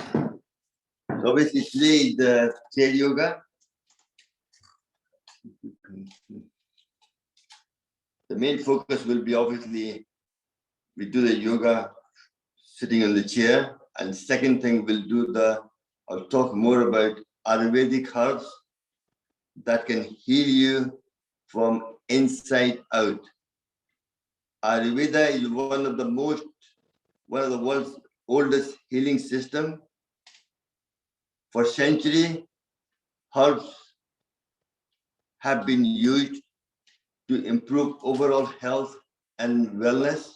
So obviously today is the chair yoga. The main focus will be obviously we do the yoga sitting on the chair, and second thing I'll talk more about Ayurvedic herbs that can heal you from inside out. Ayurveda is one of the world's oldest healing system. For centuries, herbs have been used to improve overall health and wellness.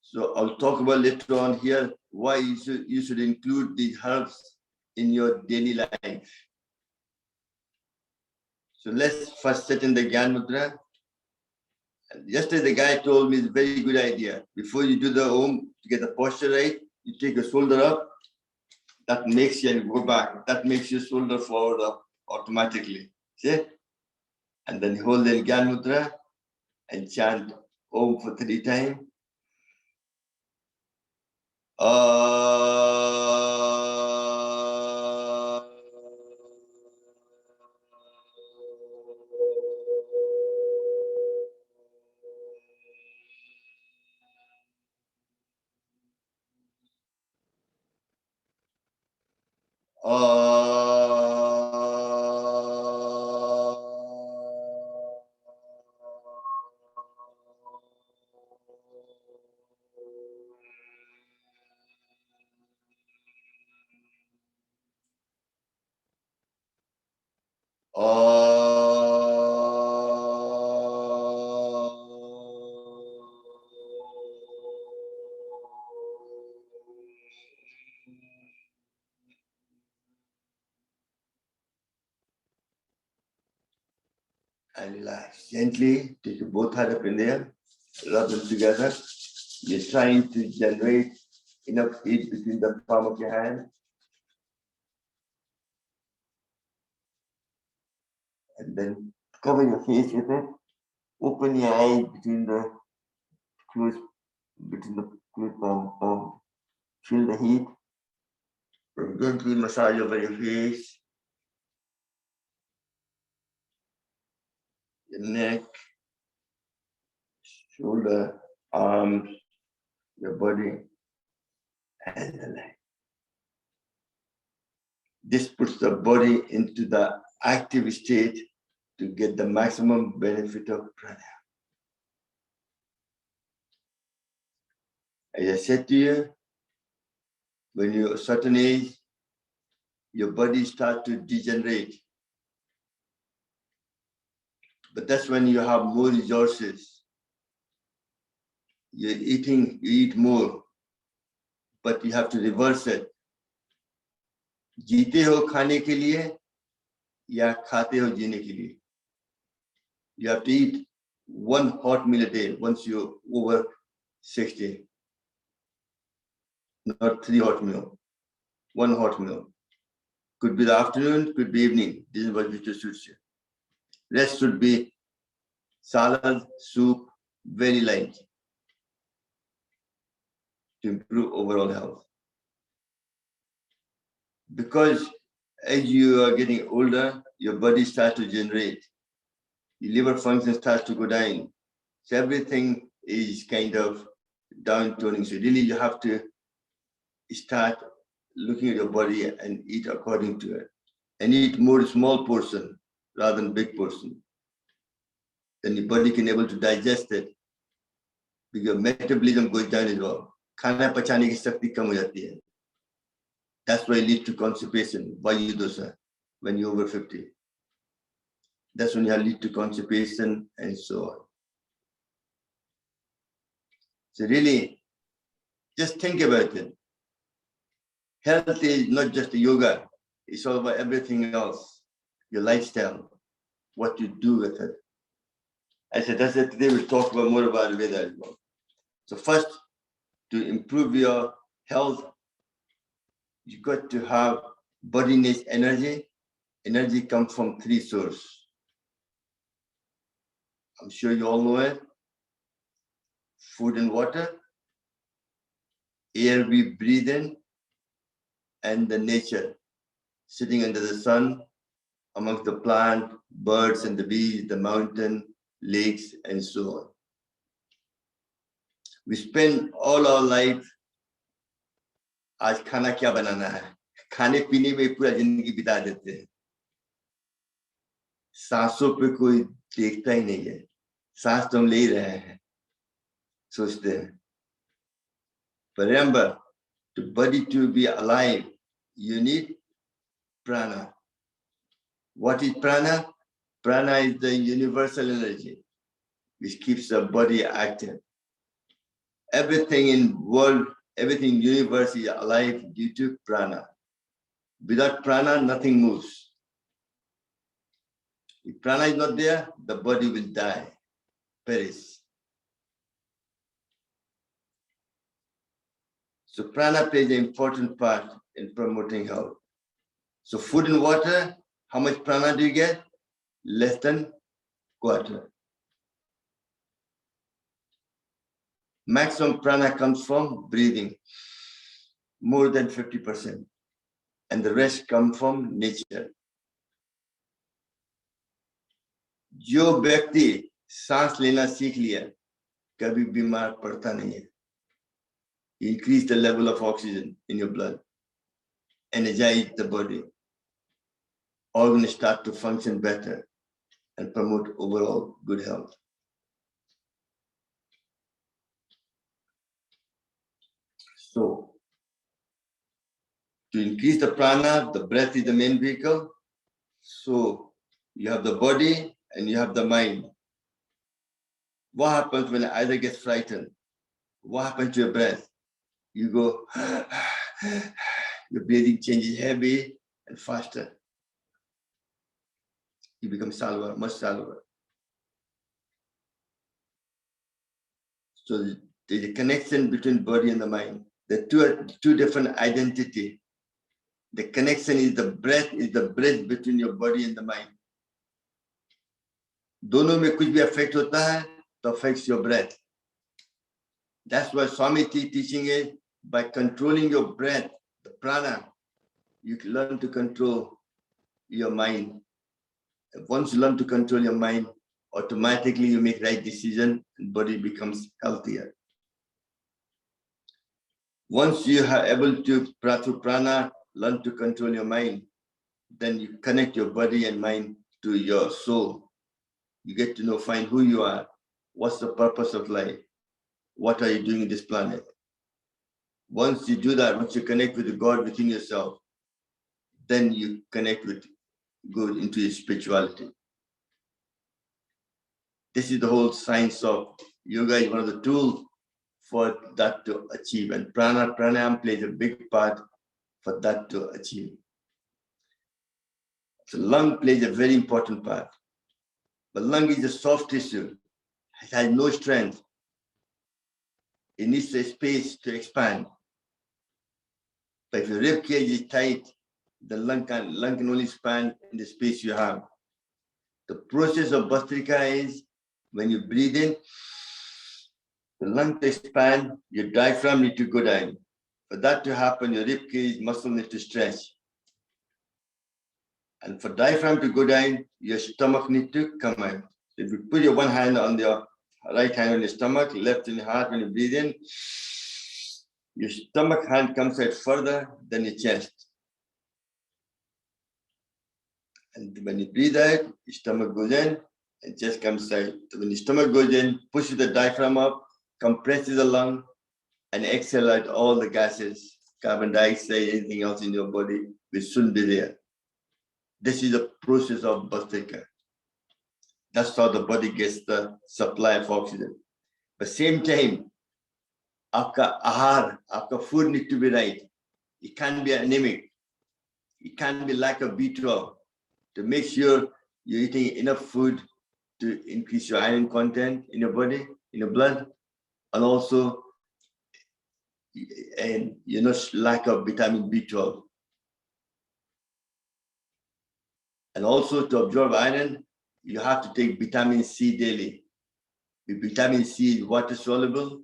So I'll talk about later on here why you should include these herbs in your daily life. So let's first sit in the Gyan Mudra. Yesterday the guy told me it's a very good idea. Before you do the Om, to get the posture right, you take your shoulder up. That makes you go back. That makes your shoulder forward up automatically. See? And then hold the Gyan Mudra and chant Om for 3 times. And relax gently. Take your both hands up in there, rub them together. You're trying to generate enough heat between the palm of your hand. And then cover your face with it. Open your eyes between the closed palm. Feel the heat. And gently massage over your face, your neck, shoulder, arms, your body, and the leg. This puts the body into the active state to get the maximum benefit of pranayama. As I said to you, when you're a certain age, your body starts to degenerate. But that's when you have more resources. You eat more, but you have to reverse it. जीते हो खाने के लिए या खाते हो जीने के लिए. You have to eat 1 hot meal a day once you're over 60. Not 3 hot meals. 1 hot meal. Could be the afternoon, could be evening. This is what suits you. Rest should be salad, soup, very light to improve overall health. Because as you are getting older, your body starts to generate. Your liver function starts to go down. So everything is kind of downtoning. So really you have to start looking at your body and eat according to it. And eat more small portion rather than big portion. Then your body can able to digest it. Because metabolism goes down as well. खाना पचाने की शक्ति कम हो जाती है. That's why it leads to constipation. Vayu dosa when you're over 50. That's when you lead to constipation and so on. So really, just think about it. Health is not just yoga. It's all about everything else. Your lifestyle, what you do with it. I said, that's it. Today we'll talk about more about Ayurveda as well. So first, to improve your health, you got to have body needs energy. Energy comes from 3 sources. I'm sure you all know it. Food and water, air we breathe in, and the nature, sitting under the sun, amongst the plant, birds and the bees, the mountain, lakes, and so on. We spend all our life, आज खाना क्या बनाना है, खाने पीने में पूरा जिंदगी बिता देते हैं. सांसों पे कोई देखता ही नहीं है, सांस तो हम ले ही रहे हैं, सोचते हैं. But remember, the body to be alive, you need prana. What is prana? Prana is the universal energy which keeps the body active. Everything in world, everything in universe is alive due to prana. Without prana, nothing moves. If prana is not there, the body will die, perish. So prana plays an important part in promoting health. So food and water, how much prana do you get? Less than quarter. Maximum prana comes from breathing, more than 50%. And the rest come from nature. जो व्यक्ति सांस लेना सीख लिया, कभी बीमार पड़ता नहीं है. Increase the level of oxygen in your blood, energize the body, organs start to function better and promote overall good health. So, to increase the prana, the breath is the main vehicle. So, you have the body and you have the mind. What happens when either gets frightened? What happens to your breath? You go, your breathing changes heavy and faster. You become salva, much salva. So there's a connection between body and the mind. The two different identity. The connection is the bridge between your body and the mind. दोनों में कुछ भी affect होता है, तो affects your breath. That's why Swami teaching is by controlling your breath, the prana, you can learn to control your mind. And once you learn to control your mind, automatically you make right decision and body becomes healthier. Once you are able to, through prana, learn to control your mind, then you connect your body and mind to your soul. You get to know, find who you are, what's the purpose of life, what are you doing in this planet. Once you do that, once you connect with the God within yourself, then you connect with, go into your spirituality. This is the whole science of yoga, is one of the tools for that to achieve. And pranayama plays a big part for that to achieve. So lung plays a very important part. But lung is a soft tissue. It has no strength. It needs a space to expand. But if your rib cage is tight, the lung can only expand in the space you have. The process of Bhastrika is when you breathe in, the lung to expand, your diaphragm need to go down. For that to happen, your rib cage muscle needs to stretch. And for diaphragm to go down, your stomach needs to come out. So if you put your one hand on your right hand on your stomach, left in your heart when you breathe in, your stomach hand comes out further than your chest. And when you breathe out, your stomach goes in and chest comes out. So when your stomach goes in, pushes the diaphragm up, compresses the lung, and exhale out all the gases, carbon dioxide, anything else in your body, which shouldn't be there. This is the process of Bhastrika. That's how the body gets the supply of oxygen. But same time, aapka ahar, aapka food needs to be right. It can't be anemic. It can't be lack of B12. To make sure you're eating enough food to increase your iron content in your body, in your blood, and also and lack of vitamin B12. And also to absorb iron, you have to take vitamin C daily. The vitamin C is water soluble.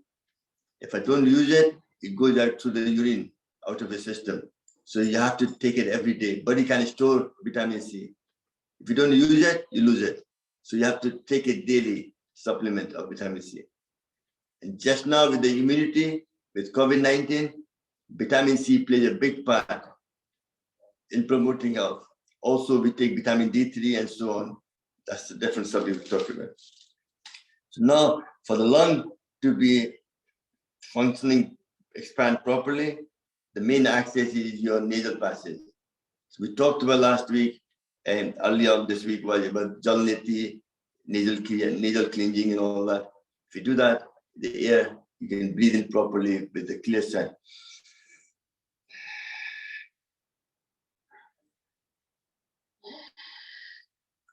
If I don't use it, it goes out through the urine, out of the system. So you have to take it every day. Body can store vitamin C. If you don't use it, you lose it. So you have to take a daily supplement of vitamin C. And just now with the immunity, with COVID-19, vitamin C plays a big part in promoting health. Also, we take vitamin D3 and so on. That's a different subject we're talking about. So now, for the lung to be functioning, expand properly, the main access is your nasal passage. So we talked about last week and earlier this week was about Jalniti, nasal cleansing and all that. If you do that, the air, you can breathe in properly with a clear side.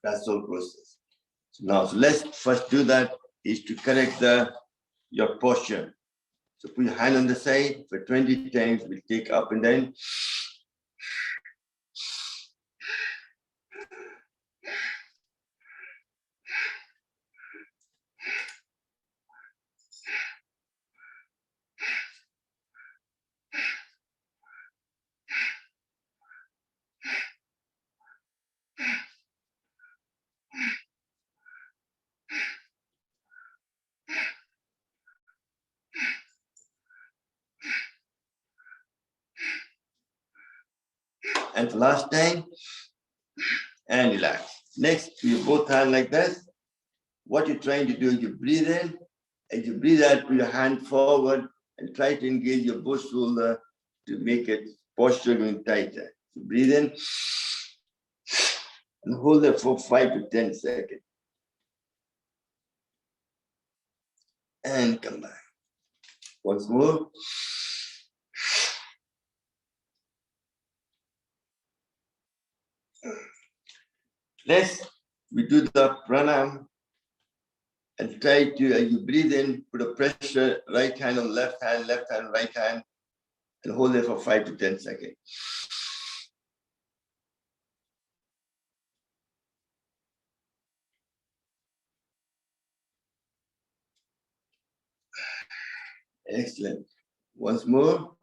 That's all process. So now, so let's first do that is to correct your posture. So put your hand on the side for 20 times. We'll take up and down. And for last time, and relax. Next, you both hand like this. What you're trying to do is you breathe in, and you breathe out, put your hand forward, and try to engage your both shoulder to make it posture going tighter. So breathe in, and hold it for 5 to 10 seconds. And come back. Once more. Next, we do the pranayama and try to, as you breathe in, put a pressure, right hand on left hand, right hand, and hold it for 5 to 10 seconds. Excellent. Once more.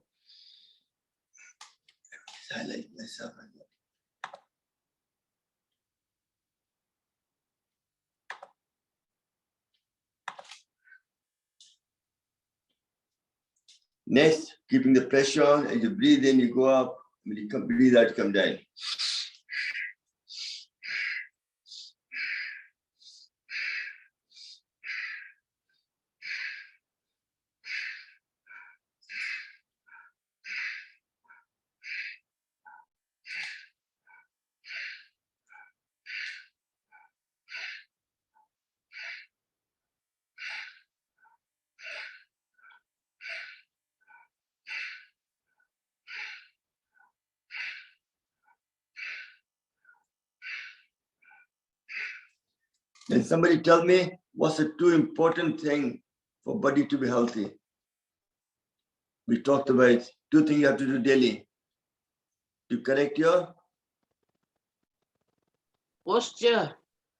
Highlight myself. Next, keeping the pressure on. As you breathe in, you go up. When you come, breathe out, you come down. Then somebody tell me what's the two important thing for body to be healthy. We talked about 2 things you have to do daily to correct your posture.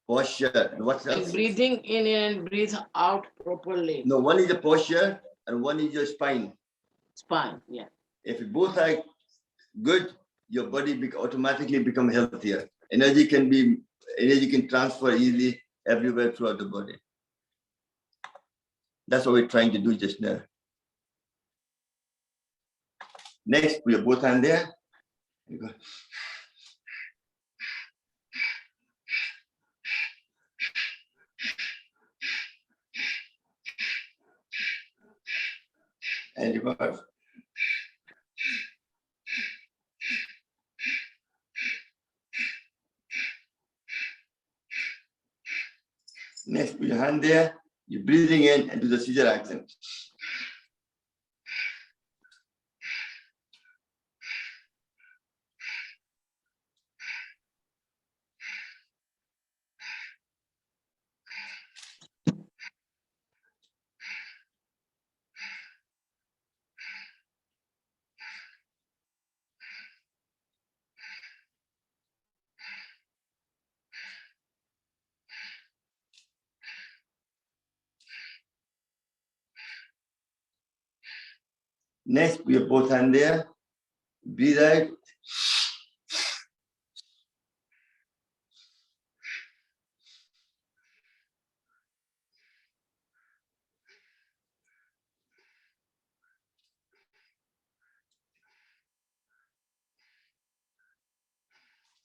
Posture. And what's else? And breathing in and breathe out properly. No, one is the posture and one is your spine. Spine, yeah. If both are good, your body automatically become healthier. Energy can transfer easily everywhere throughout the body. That's what we're trying to do just now. Next, put your both hand there. You go. And you go. Next, put your hand there. You're breathing in and do the Caesar action. Next, put your both hands there. Breathe out.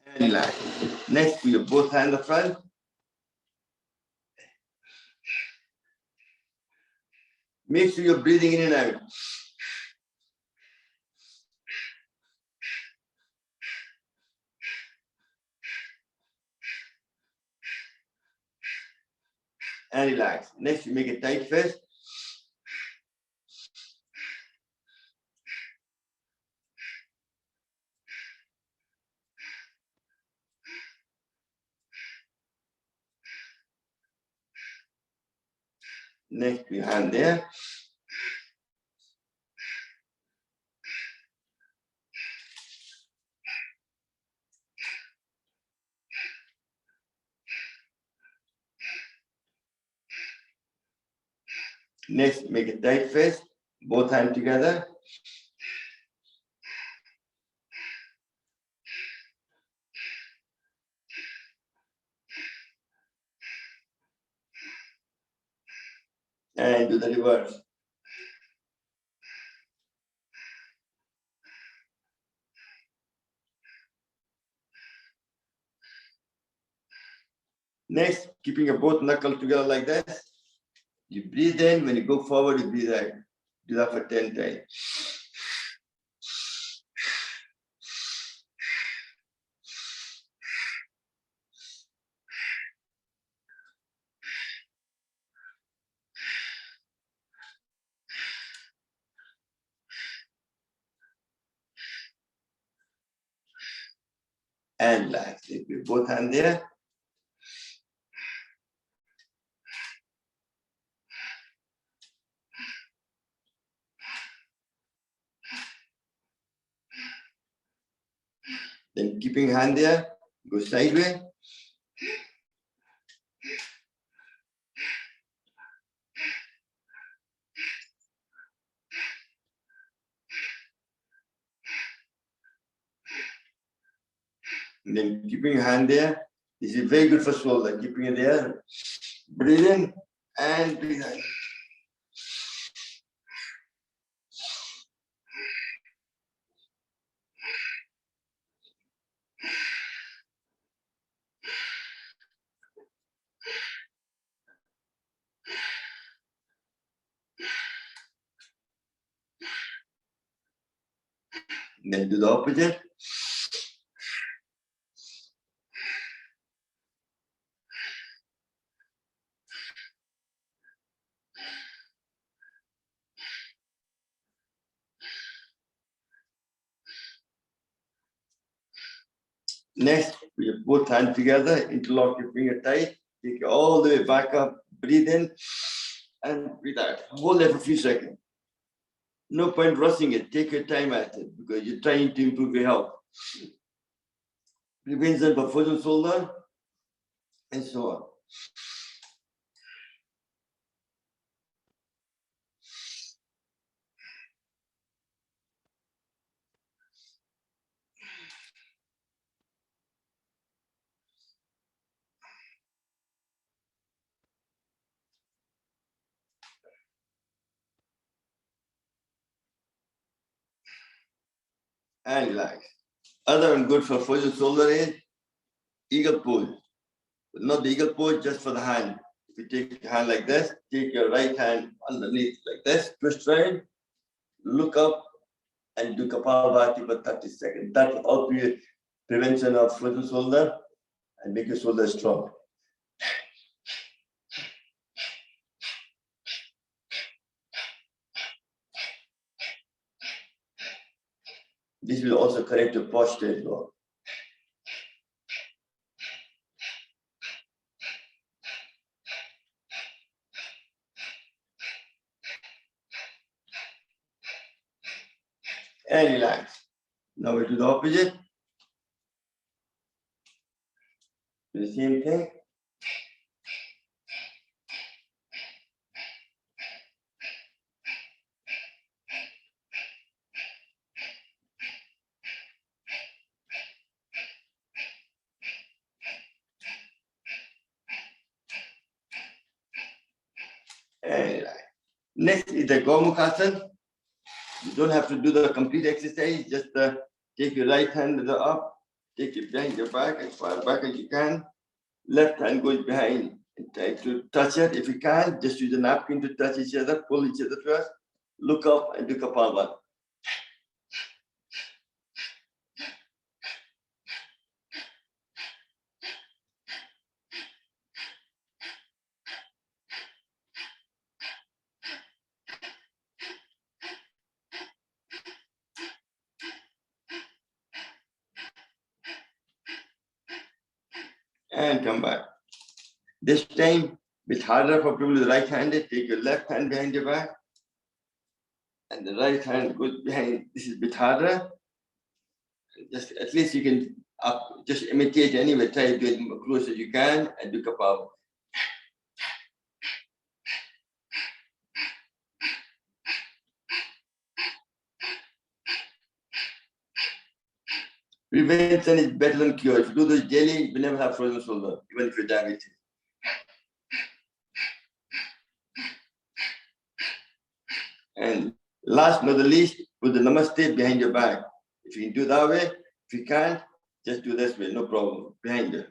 And relax. Next, put your both hands up front. Make sure you're breathing in and out. And relax. Next, you make a tight fist. Next, put your hand there. Next, make a tight fist. Both hands together. And do the reverse. Next, keeping your both knuckles together like this. You breathe in. When you go forward, you breathe out. Do that for 10 times. And relax. If you both hands there. Then keeping hand there, go sideways. And then keeping your hand there. This is very good for shoulder. Keeping it there. Breathe in and breathe out. And then do the opposite. Next, put your both hands together, interlock your finger tight, take it all the way back up, breathe in and breathe out. Hold it for a few seconds. No point rushing it. Take your time at it because you're trying to improve your health. Prevention for frozen shoulder and so on. And relax. Other one good for frozen shoulder is eagle pose. But not the eagle pose, just for the hand. If you take your hand like this, take your right hand underneath like this, twist right, look up and do Kapalbhati for 30 seconds. That will help you prevention of frozen shoulder and make your shoulder strong. This will also correct your posture as well. And relax. Now we do the opposite. Do the same thing. And next is the Gomukhasana. You don't have to do the complete exercise, just take your right hand up, take it behind your back as far back as you can. Left hand goes behind and try to touch it. If you can't, just use a napkin to touch each other, pull each other first. Look up and do Kapalbhati. And come back. This time, bit harder for people with right-handed. Take your left hand behind your back, and the right hand goes behind. This is a bit harder. Just at least you can just imitate anyway. Try to do it as close as you can, and do Kapalbhati. Prevention is better than cure. If you do this daily, you never have frozen shoulder, even if you're diabetic. And last but not the least, put the namaste behind your back. If you can do that way, if you can't, just do this way, no problem, behind you.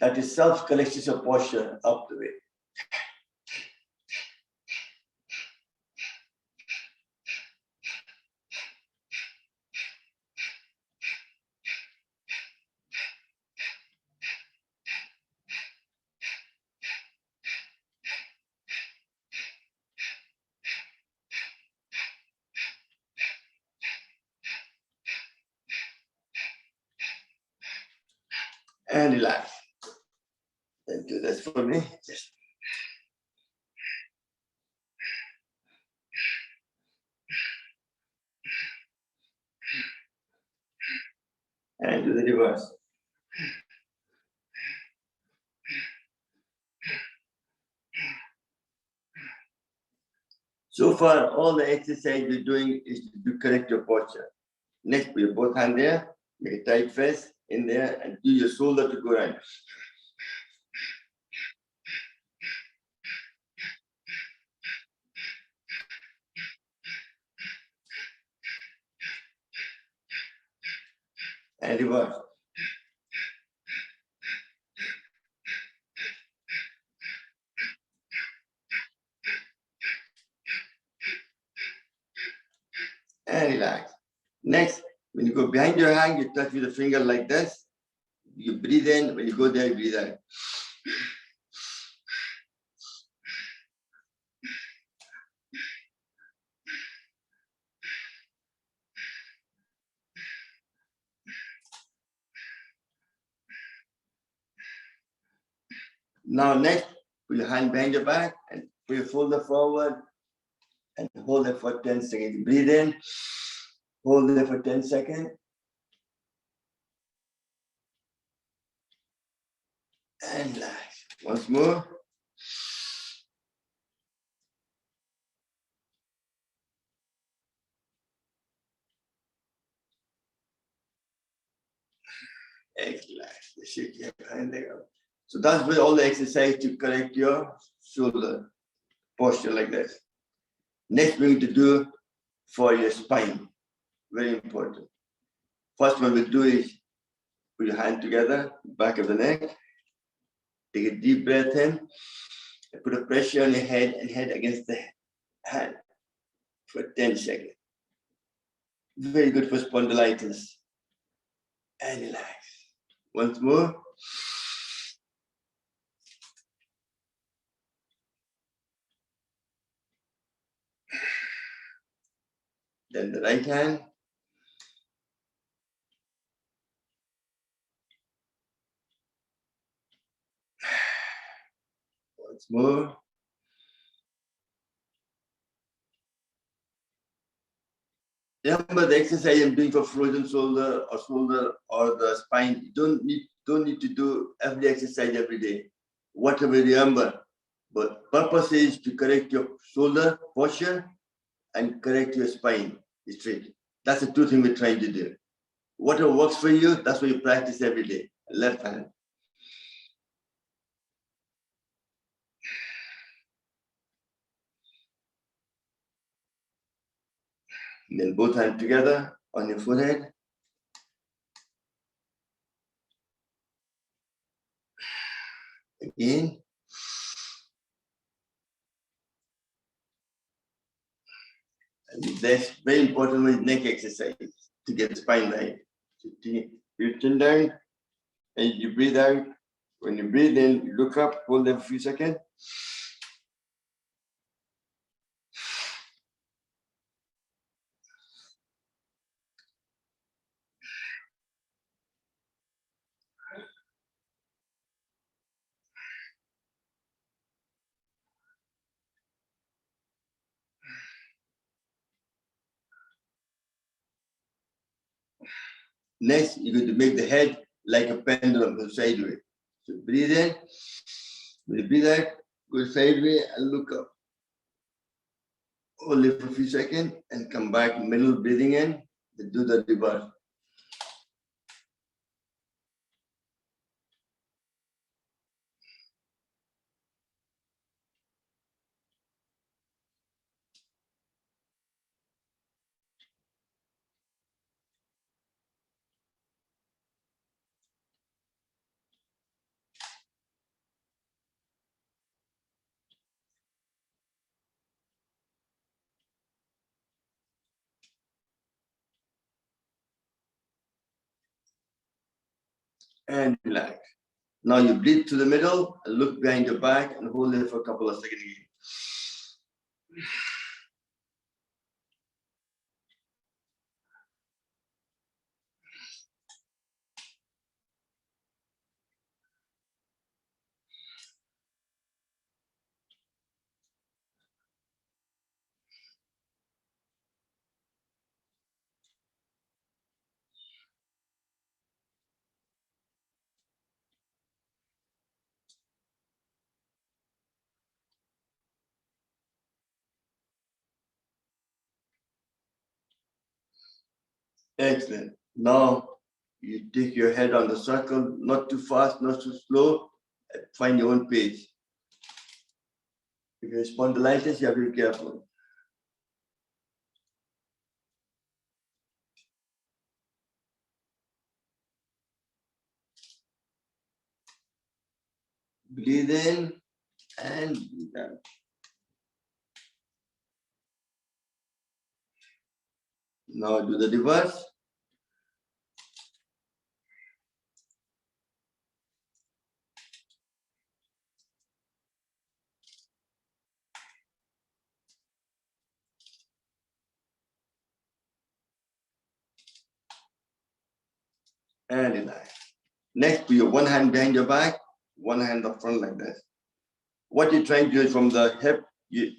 That is self-corrective posture up the way. And relax. Then do this for me. Just and do the reverse. So far, all the exercise you're doing is to correct your posture. Next, put your both hands there, make a tight fist in there, and do your shoulder to go right. And reverse. And relax. Next, when you go behind your hand, you touch with the finger like this. You breathe in. When you go there, you breathe out. Now next, put your hand behind your back and put your shoulder forward and hold it for 10 seconds. Breathe in, hold it for 10 seconds. And relax. Once more. Relax. Shake your hand there. So that's where all the exercise to correct your shoulder posture like this. Next, we're going to do for your spine. Very important. First one we'll do is put your hand together, back of the neck. Take a deep breath in and put a pressure on your head and head against the hand for 10 seconds. Very good for spondylitis. And relax. Once more. Then the right hand. Once more. Remember the exercise I'm doing for frozen shoulder or the spine. You don't need to do every exercise every day. Whatever you remember. But purpose is to correct your shoulder posture and correct your spine straight. That's the two things we're trying to do. Whatever works for you, that's what you practice every day. Left hand. And then both hands together on your forehead. Again. And that's very important with neck exercise to get spine right. So you chin down and you breathe out. When you breathe in, you look up, hold there for a few seconds. Next, you're going to make the head like a pendulum, go sideways. So breathe in, when you breathe out, go sideways and look up. Hold it for a few seconds and come back, middle breathing in, then do the reverse. And relax. Now you breathe to the middle and look behind your back and hold it for a couple of seconds again. Excellent. Now you take your head on the circle, not too fast, not too slow. Find your own pace. If you have spondylitis, you have to be careful. Breathe in and breathe out. Now do the reverse. And relax. Next, put your one hand behind your back, one hand up front like this. What you're trying to do is from the hip,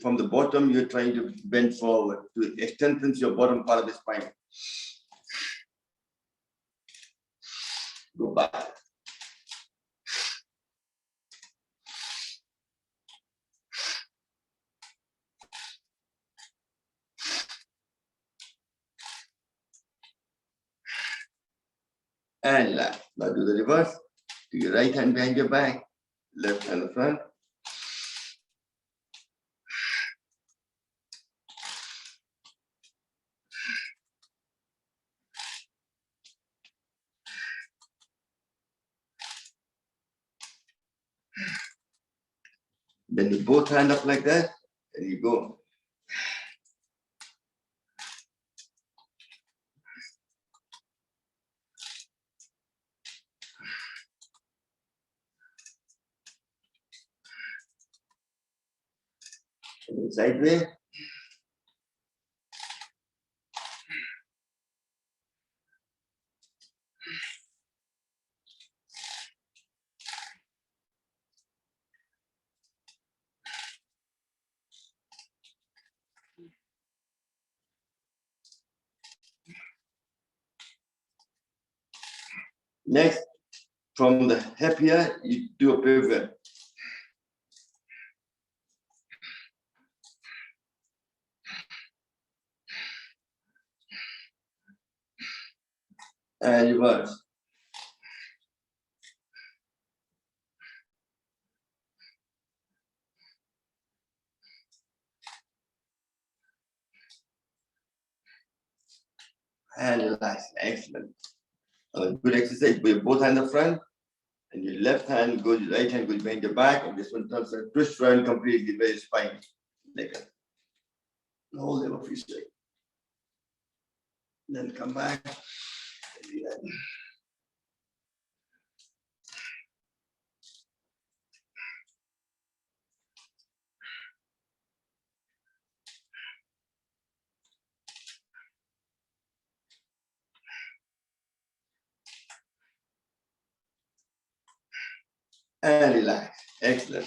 from the bottom, you're trying to bend forward to strengthen your bottom part of the spine. Go back. And relax. Now do the reverse. Do your right hand behind your back, left hand in front. Then you both hand up like that, and you go. And then sideways. Next, from the hip here, you do a pivot. And reverse. and relax. Excellent. Good exercise. Put your both hands in the front, and your left hand goes, right hand goes behind your back, and this one turns and twist around completely by your spine. Like that. Hold them a few seconds. Then come back. And do that. And relax. Excellent.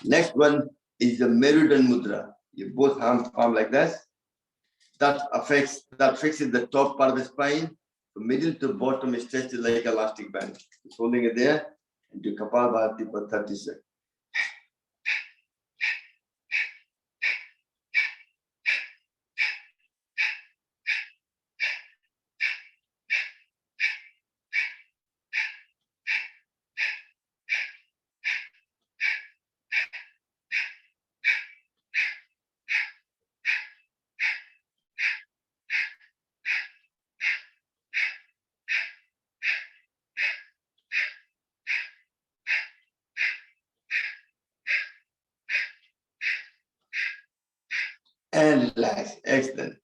Next one is the Merida Mudra. You both arms palm like this. That fixes the top part of the spine. From middle to bottom is stretched like elastic band. Just holding it there and do Kapalbhati for 30 seconds. And relax. Excellent.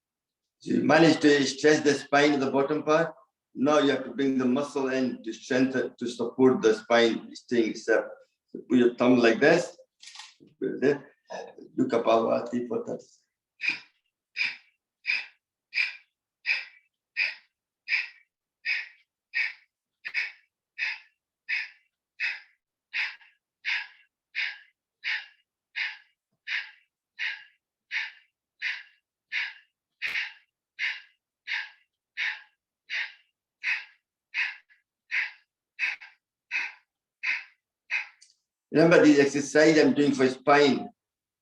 So you managed to stretch the spine in the bottom part. Now you have to bring the muscle in to strengthen, to support the spine staying set. So put your thumb like this. Do Kapalbhati for 30 seconds. Remember, this exercise I'm doing for spine,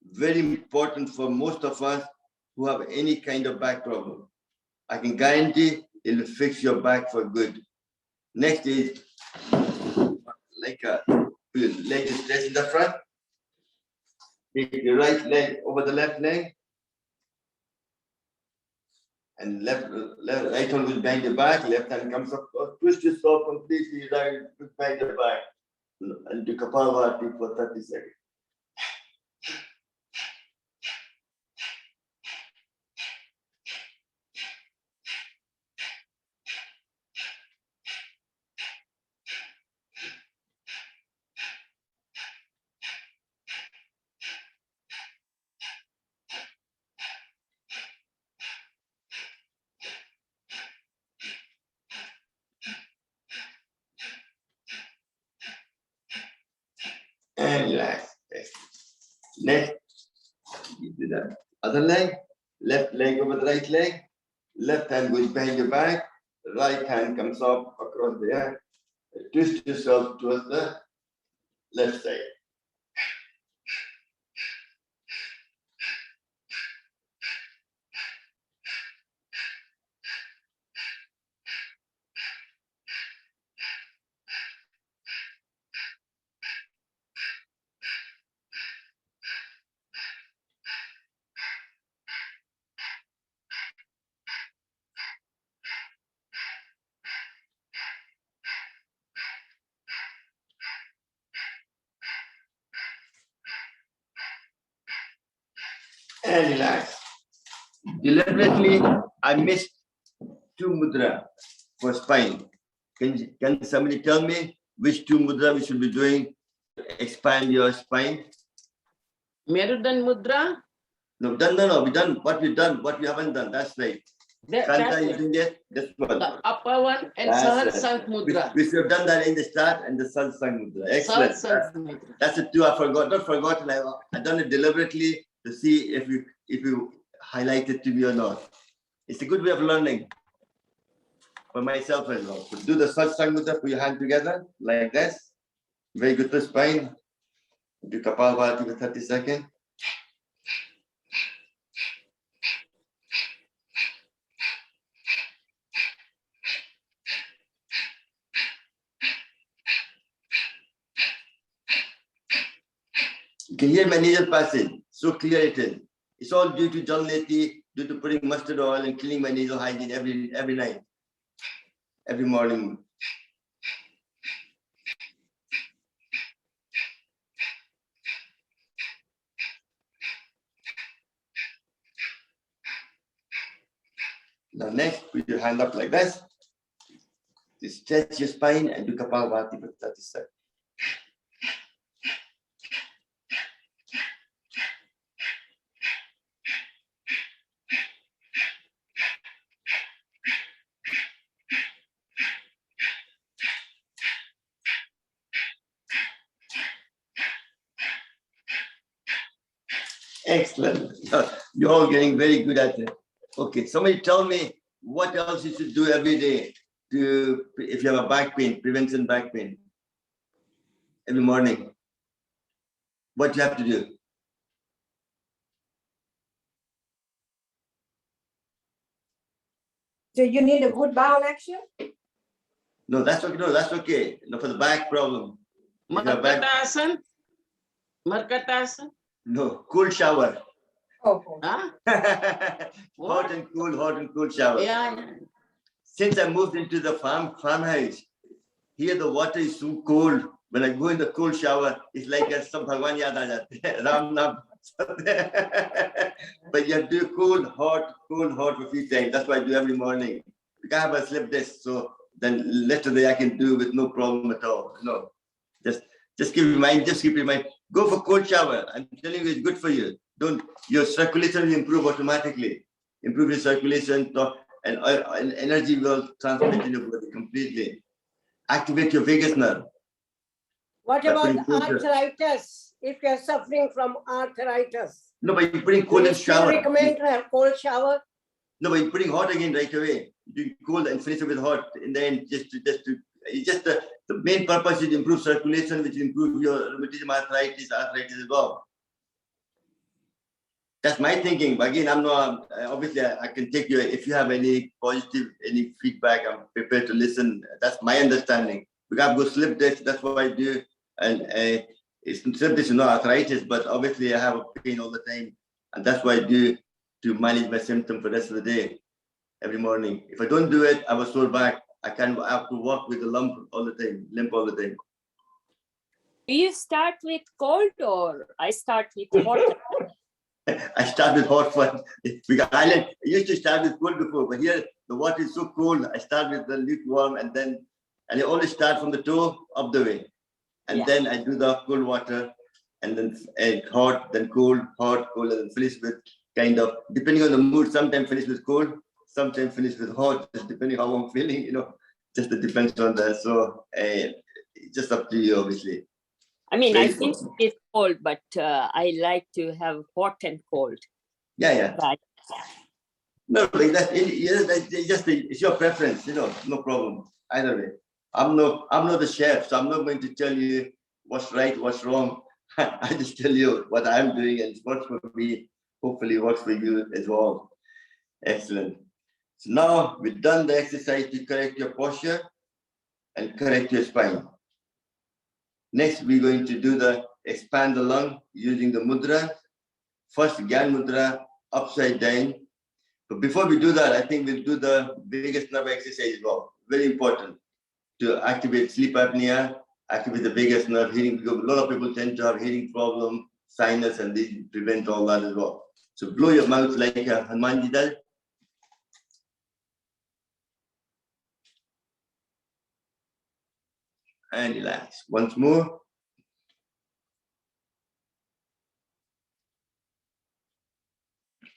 very important for most of us who have any kind of back problem. I can guarantee it will fix your back for good. Next is like a leg is stretched in the front. Take your right leg over the left leg. And right hand will bend the back, left hand comes up, twist yourself completely right, bend the back. And do Kapalbhati for 30 seconds. And relax. Next, you do the other leg, left leg over the right leg, left hand goes behind your back, right hand comes up across the air, twist yourself towards the left side. And relax. Deliberately, I missed 2 mudra for spine. Can somebody tell me which 2 mudra we should be doing to expand your spine? Merida Mudra? No, we done what we haven't done. That's right. That's you doing that? That's one. the upper one and That's Sahat Mudra. We should have done that in the start and the Satsang Mudra. Excellent. Mudra. That's the 2 I forgot. Not forgotten. I done it deliberately to see if you highlight it to me or not. It's a good way of learning for myself as well. So do the Satsang Mudra, put your hand together like this. Very good to spine. Do Kapalbhati for 30 seconds. You can hear my nasal passage. So clear it is. It's all due to Janleti due to putting mustard oil and cleaning my nasal hygiene every night, every morning. Now next, put your hand up like this. Just stretch your spine and do Kapalbhati for 30 seconds. Excellent. You're all getting very good at it. Okay, somebody tell me what else you should do every day to, if you have a back pain, prevention back pain, every morning. What you have to do? Do you need a good bowel action? No, that's okay. No, that's okay. No, for the back problem. If you have back- Markatasan? Markatasan? No, cool shower. Oh, Huh? Hot and cool shower. Yeah. Since I moved into the farmhouse, here the water is so cold. When I go in the cold shower, it's like some Bhagwan yaad aa jate hain. Ram Nam. But you have to do cool, hot for a few times. That's what I do every morning. Because I have a slip disc, so then rest of the day I can do with no problem at all. No, just keep in mind. Go for cold shower. I'm telling you, it's good for you. Your circulation will improve automatically. Improve your circulation, and energy will transmit in your body completely. Activate your vagus nerve. what That's about very important. arthritis? If you're suffering from arthritis, No, but you're putting do cold you in still shower. recommend to have cold shower? No, but you're putting hot again right away. You cold and finish it with hot. And then the main purpose is to improve circulation, which improve your rheumatism, arthritis as well. That's my thinking. But again, I'm not, obviously I can take you, if you have any positive, any feedback, I'm prepared to listen. That's my understanding. We got to go slip disc, that's what I do. And it's slip disc is not arthritis, but obviously I have a pain all the time. And that's what I do to manage my symptom for the rest of the day, every morning. If I don't do it, I have a sore back. I have to walk with a limp all the time. Do you start with cold or I start with hot? I start with hot first. Because I used to start with cold before, but here the water is so cold. I start with the lukewarm and I always start from the toe up the way. And then I do the cold water and then hot, then cold, hot, cold, and then finish with kind of, depending on the mood, sometimes finish with cold, sometimes finish with hot, just depending how I'm feeling, just it depends on that. So it's just up to you, obviously. I mean, Very I think cold. it's cold, but I like to have hot and cold. Yeah. Right. No, like that. It's your preference, no problem. Either way, I'm not the chef, so I'm not going to tell you what's right, what's wrong. I just tell you what I'm doing and it works for me. Hopefully, it works for you as well. Excellent. So now we've done the exercise to correct your posture and correct your spine. Next, we're going to do the expand the lung using the mudra. First, Gyan Mudra, upside down. But before we do that, I think we'll do the biggest nerve exercise as well. Very important to activate sleep apnea, activate the biggest nerve, hearing, because a lot of people tend to have hearing problem, sinus, and they prevent all that as well. So blow your mouth like a Hanumanji does. And relax. Once more.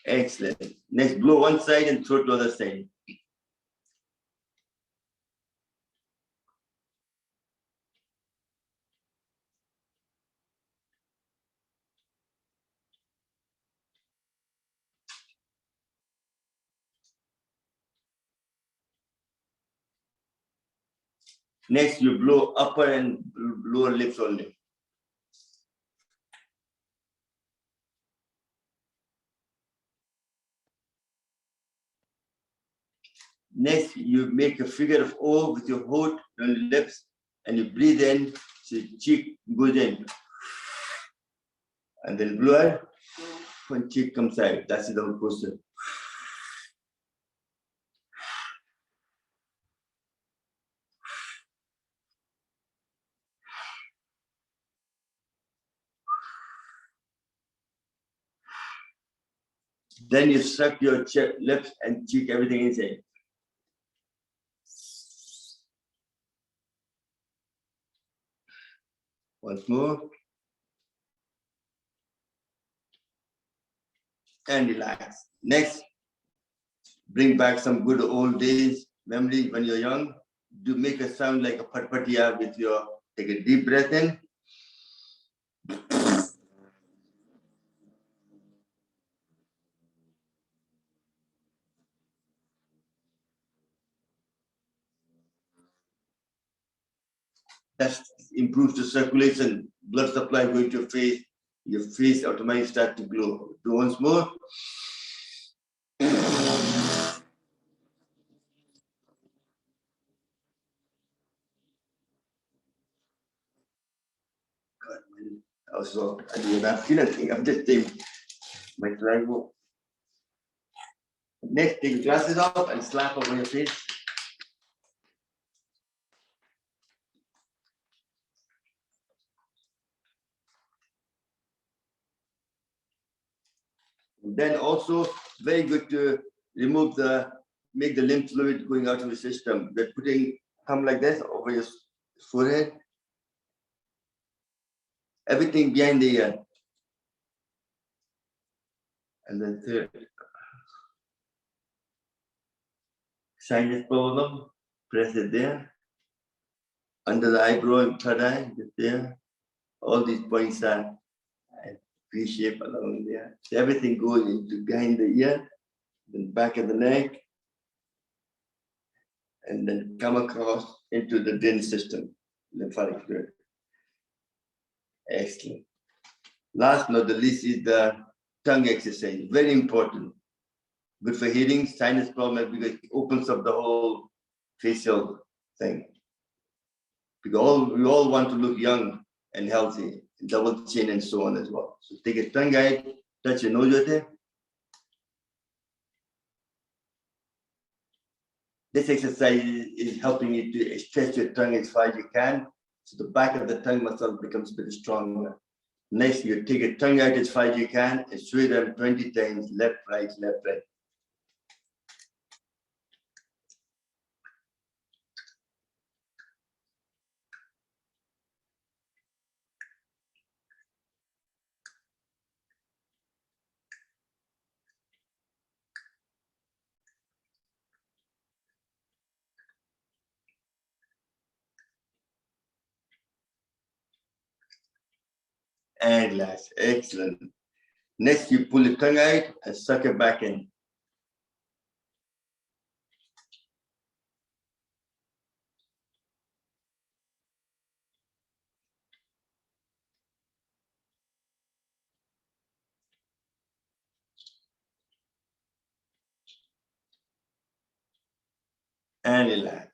Excellent. Next, blow one side and throw to the other side. Next, you blow upper and lower lips only. Next, you make a figure of O with your hood on your lips and you breathe in, so your cheek goes in. And then blow out, when cheek comes out. That's the whole process. Then you suck your lips and cheek, everything inside. Once more. And relax. Next, bring back some good old days memory when you're young. Do make a sound like a patpatiya with your, take a deep breath in. That improves the circulation, blood supply going to your face automatically start to glow. Do once more. Also, I do not feel anything. I'm just saying my saliva. Next, take your glasses off and slap over your face. Then also very good to make the lymph fluid going out of the system. We're putting thumb like this over your forehead. Everything behind the ear. And then third. Sinus problem, press it there. Under the eyebrow and third eye, just there. All these points are V-shape along there. So everything goes into behind the ear, then back of the neck, and then come across into the drainage system, lymphatic fluid. Excellent. Last but not the least is the tongue exercise. Very important. Good for healing sinus problem because it opens up the whole facial thing. Because we all want to look young and healthy, double chin and so on as well. So take a tongue guide, touch your nose with it. This exercise is helping you to stretch your tongue as far as you can. So the back of the tongue muscle becomes a bit stronger. Next, you take a tongue out as far as you can and sway them 20 times, left, right, left, right. And last, excellent. Next, you pull the tongue out and suck it back in. And relax.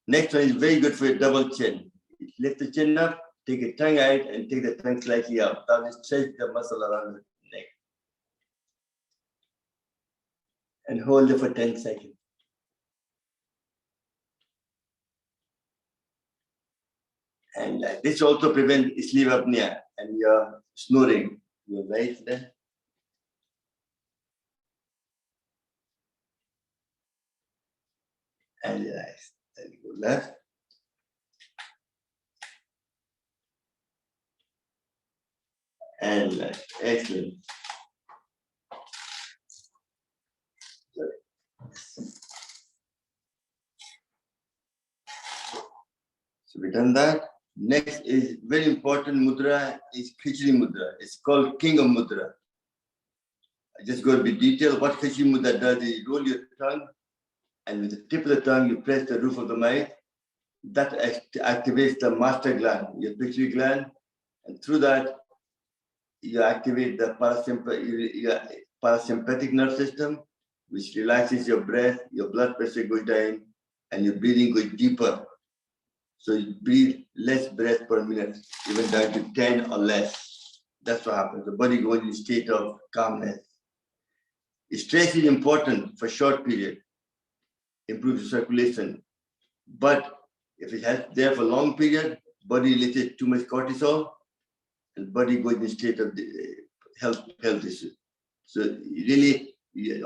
Next one is very good for your double chin. Lift the chin up, take your tongue out, and take the tongue slightly up. That will stretch the muscle around the neck. And hold it for 10 seconds. And this also prevents sleep apnea and your snoring. Your right there. And relax. Then you go left. And left. Excellent. So we've done that. Next is very important mudra is Khichdi mudra. It's called King of Mudra. I just go a bit detail. What Khichdi mudra does is you roll your tongue and with the tip of the tongue, you press the roof of the mouth. That activates the master gland, your pituitary gland. And through that, you activate the parasympathetic nerve system, which relaxes your breath, your blood pressure goes down, and your breathing goes deeper. So you breathe less breath per minute, even down to 10 or less. That's what happens. The body goes in a state of calmness. Stress is important for a short period, improves the circulation. But if it has there for a long period, body releases too much cortisol, and body goes in a state of health issue. So really,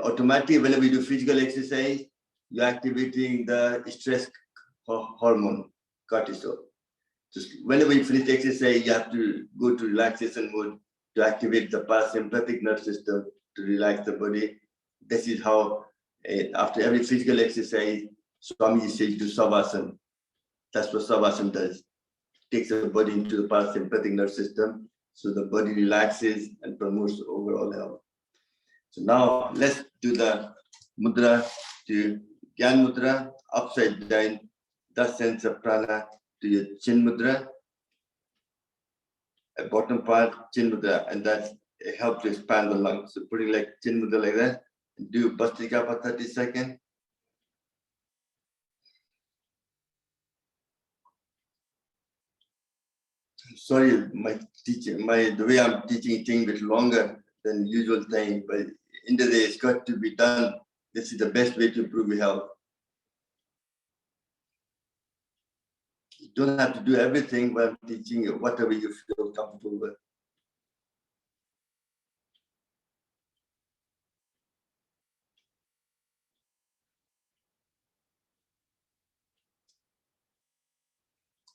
automatically, whenever you do physical exercise, you're activating the stress hormone, cortisol. Just whenever you finish exercise, you have to go to relaxation mode to activate the parasympathetic nervous system to relax the body. This is how, after every physical exercise, Swami says do Savasana. That's what Savasana does. Takes the body into the parasympathetic nervous system, so the body relaxes and promotes overall health. So now let's do the mudra to Gyan Mudra, upside down, that sense of prana to your chin mudra, at bottom part, chin mudra, and that helps to expand the lungs. So putting like chin mudra like that, and do Bhastrika for 30 seconds. Sorry, the way I'm teaching is taking a bit longer than usual time, but in the day it's got to be done. This is the best way to improve your health. You don't have to do everything, but I'm teaching you whatever you feel comfortable with.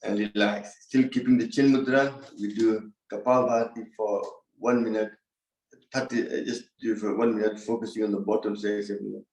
And relax. Still keeping the chin mudra. We do Kapalbhati for 1 minute. 30, just do it for 1 minute, focusing on the bottom section.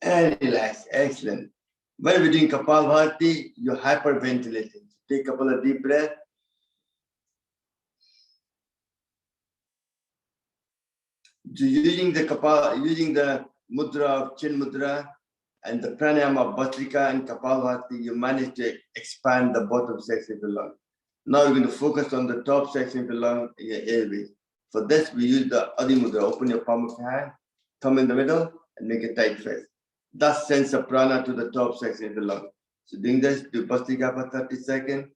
And relax. Excellent. When we're doing Kapalbhati, you're hyperventilating. Take a couple of deep breaths. Using the mudra of chin mudra and the pranayama of Bhastrika and Kapalbhati, you manage to expand the bottom section of the lung. Now you're going to focus on the top section of the lung, your airway. For this, we use the Adi mudra. Open your palm of your hand, thumb in the middle, and make a tight fist. That sends the prana to the top section of the lung. So doing this, do Bhastrika for 30 seconds.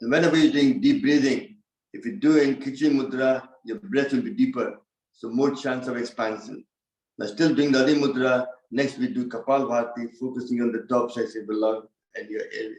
And whenever you're doing deep breathing, if you do in Kichi Mudra, your breath will be deeper, so more chance of expansion. Now still doing the Adi Mudra, next we do Kapalbhati, focusing on the top section of the lung and your airway.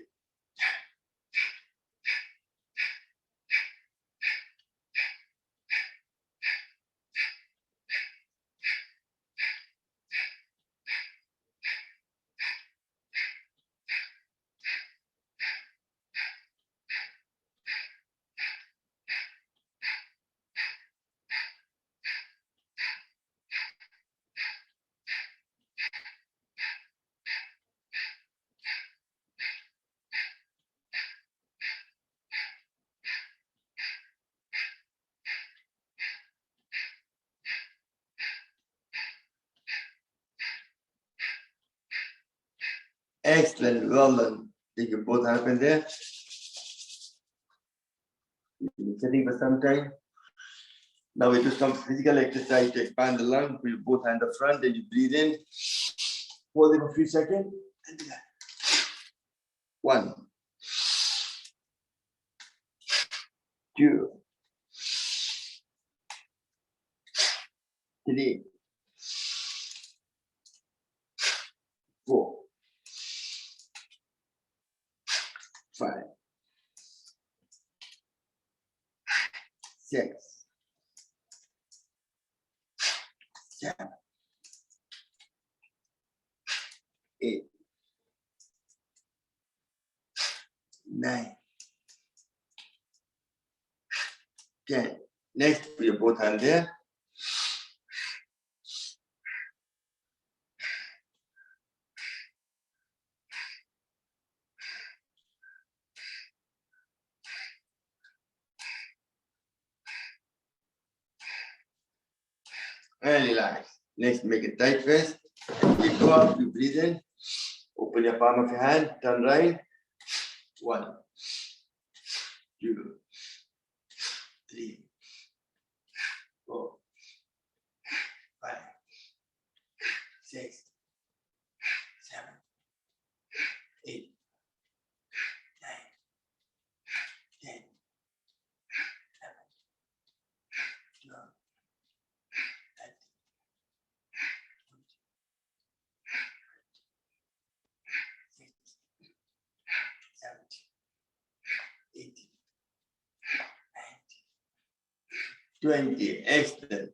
Excellent, well done. Take your both hands in there. You've been sitting for some time. Now we do some physical exercise to expand the lung. Put your both hands up front, then you breathe in. Hold it for a few seconds. And do that. 1, 2, 3, 4, 5, 6, 7, 8, 9, 10. Next, put your both hands there. And relax. Next, make a tight fist. You go up, you breathe in. Open your palm of your hand, turn right. 1, 2, 3, 4, 5, 6, 7, 8, 9, 10, 11, 12, 13, 18, 19, 20. Excellent.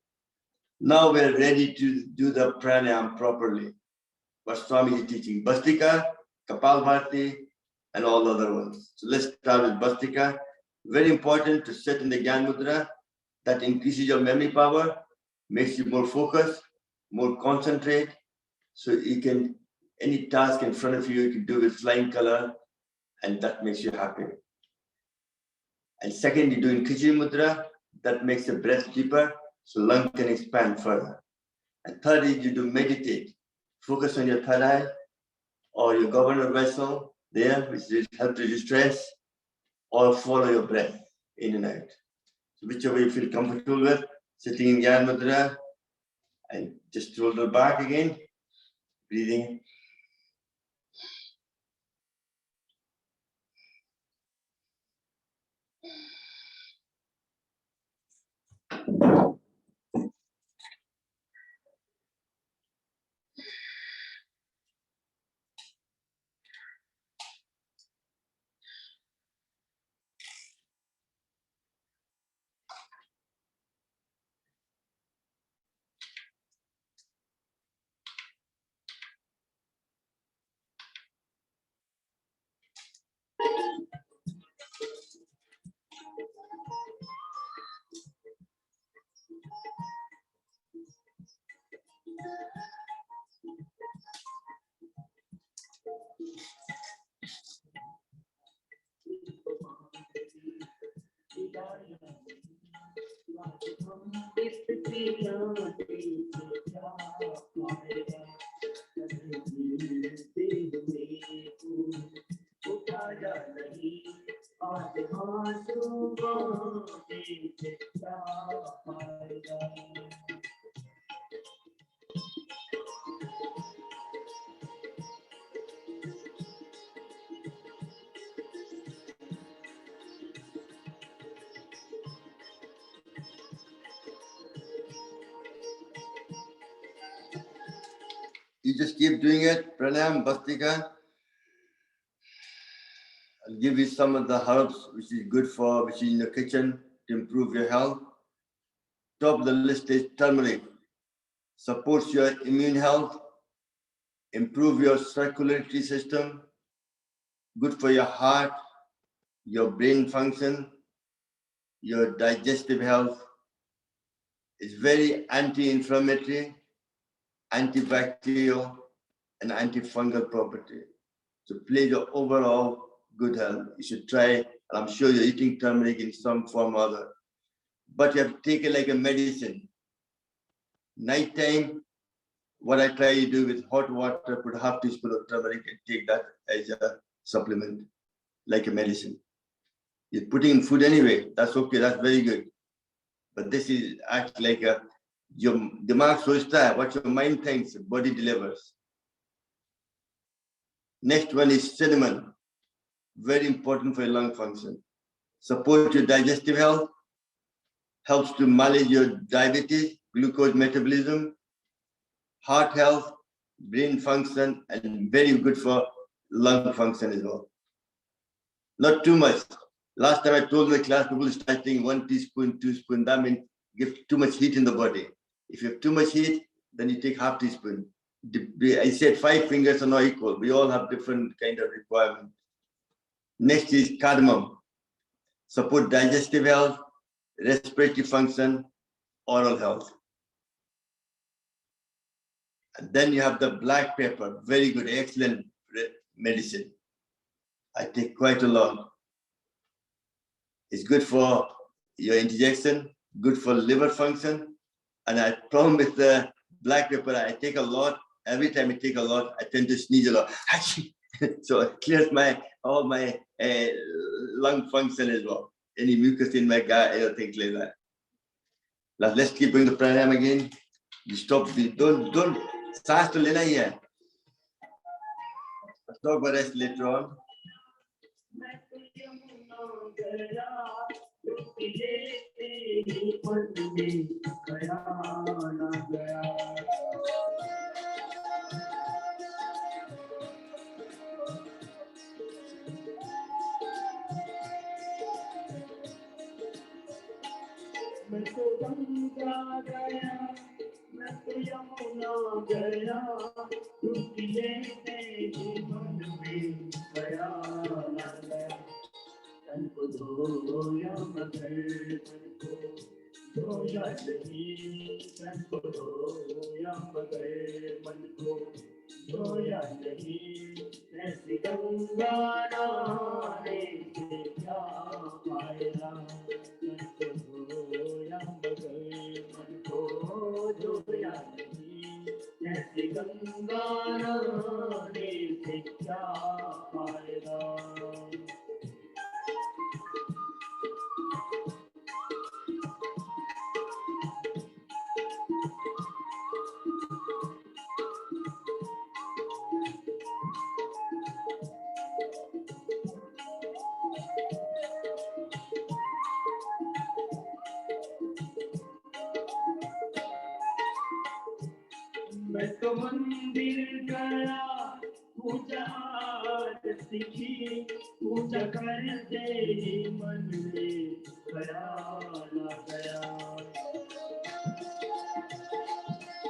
Now we're ready to do the pranayam properly. What Swami is teaching, Bhastika, Kapalbhati, and all the other ones. So let's start with Bhastika. Very important to sit in the Gyan Mudra. That increases your memory power, makes you more focused, more concentrate. So you can, any task in front of you, you can do with flying color, and that makes you happy. And second, you're doing Khichdi Mudra, that makes the breath deeper, so lung can expand further. And third is you do meditate. Focus on your third eye or your governor vessel there, which will help reduce stress, or follow your breath in and out. So whichever you feel comfortable with, sitting in Gyan Mudra, and just shoulder back again, breathing. You just keep doing it, pranayam, bhastika. I'll give you some of the herbs which is good for, which is in the kitchen to improve your health. Top of the list is turmeric. Supports your immune health, improve your circulatory system, good for your heart, your brain function, your digestive health. It's very anti-inflammatory, antibacterial, and antifungal property. So plays your overall good health. You should try, and I'm sure you're eating turmeric in some form or other. But you have to take it like a medicine. Nighttime, what I try to do with hot water, put half teaspoon of turmeric and take that as a supplement, like a medicine. You're putting in food anyway, that's okay, that's very good. But this is act like a, your dimag sochta hai, what your mind thinks, body delivers. Next one is cinnamon, very important for your lung function. Support your digestive health, helps to manage your diabetes, glucose metabolism, heart health, brain function, and very good for lung function as well. Not too much. Last time I told the class, people start taking 1 teaspoon, 2 spoon. That means give too much heat in the body. If you have too much heat, then you take half teaspoon. I said 5 fingers are not equal. We all have different kind of requirement. Next is cardamom. Support digestive health, respiratory function, oral health. And then you have the black pepper, very good, excellent medicine. I take quite a lot. It's good for your indigestion, good for liver function. And I problem with the black pepper, I take a lot. Every time I take a lot, I tend to sneeze a lot. So it clears all my lung function as well. Any mucus in my gut, things like that. Now let's keep doing the pranayama again. You stop, don't start to lena here. Let's talk about this later on.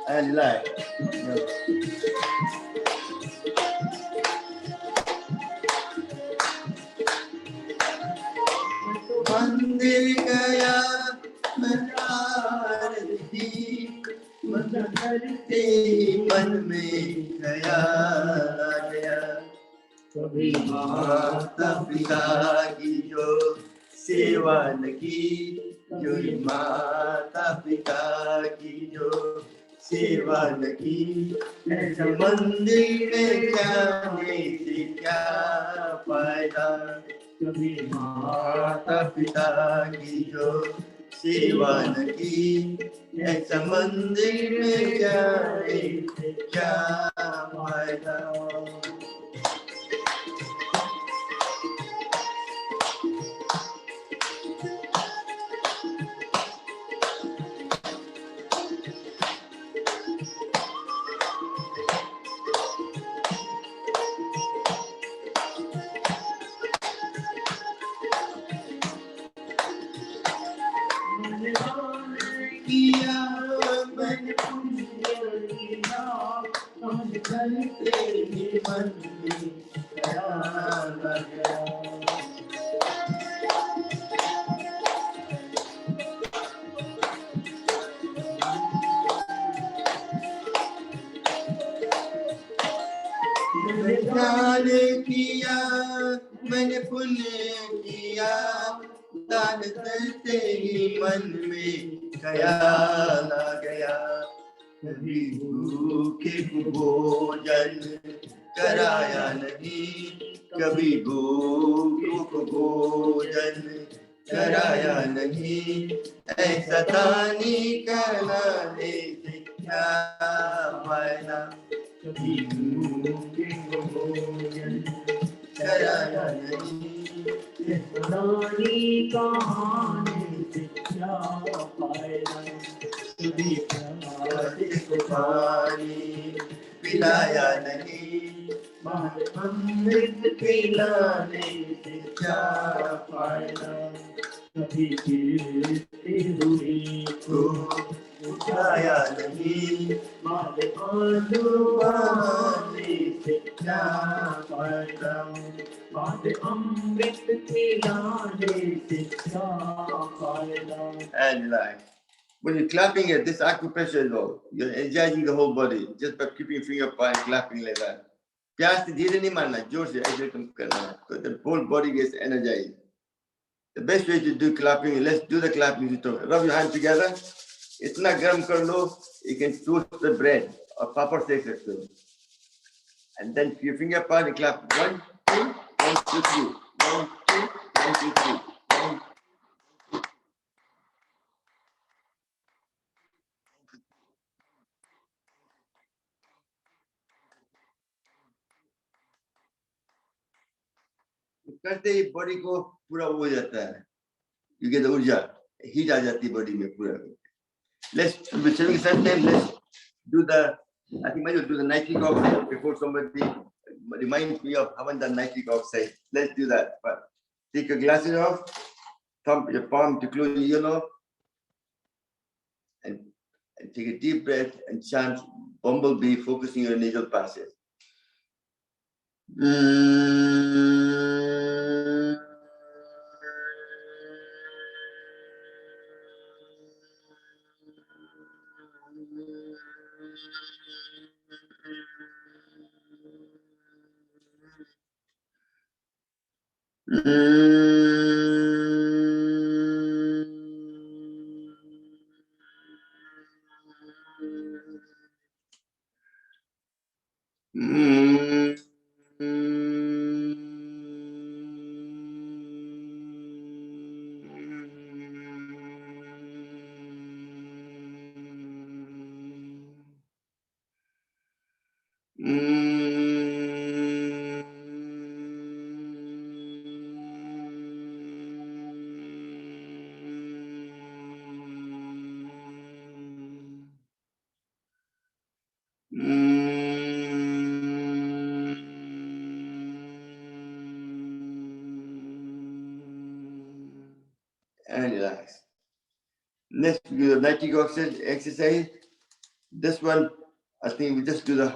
And like, मंदिर गया आरती मन करते मन में ख्याल आ गया कभी माता पिता की जो सेवा न की जो माता पिता की जो सेवा न की ऐसा मंदिर में जाने से क्या फायदा कभी माता पिता की जो सेवा न की ऐसा मंदिर में जाने से क्या फायदा दान किया मैंने पुण्य किया दान करते ही मन में ख्याल आ गया कभी भूखे को भोजन कराया नहीं कभी भूखे को भोजन कराया नहीं ऐसा दानी कराने से क्या फायदा कभी भूखे को भोजन कराया नहीं दानी कहानी से क्या फायदा कभी खिलाया नहीं, मारे अमृत पिलाने से क्या फायदा, कभी गिरती हुई को उठाया नहीं, मारे आंसू बहाने से क्या फायदा, मारे अमृत पिलाने से क्या फायदा. And relax. When you're clapping it, this acupressure is all. You're energizing the whole body just by keeping your finger up and clapping like that. प्यास से धीरे नहीं मारना, जोर से ऐसे कम करना, so the whole body gets energized. The best way to do clapping is, let's do the clapping. Rub your hands together. इतना गर्म कर लो, you can toast the bread or पापड़ सेक सकते हो. And then your finger up and clap. 1, 2, 1, 2, 3. 1, 2, 1, 2, 3. 1, करते ही body को पूरा हो जाता है, you get the ऊर्जा, हीट आ जाती है बॉडी में पूरा. Let's do the, I think maybe we'll do the nitric oxide before somebody reminds me of haven't done nitric oxide. Let's do that. But take your glasses off, thump your palm to close your earlobe, and take a deep breath and chant Bumblebee, focusing your nasal passage. And relax. Next, we do the nitric oxide exercise. This one, I think we just do the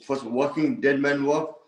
first walking dead man walk.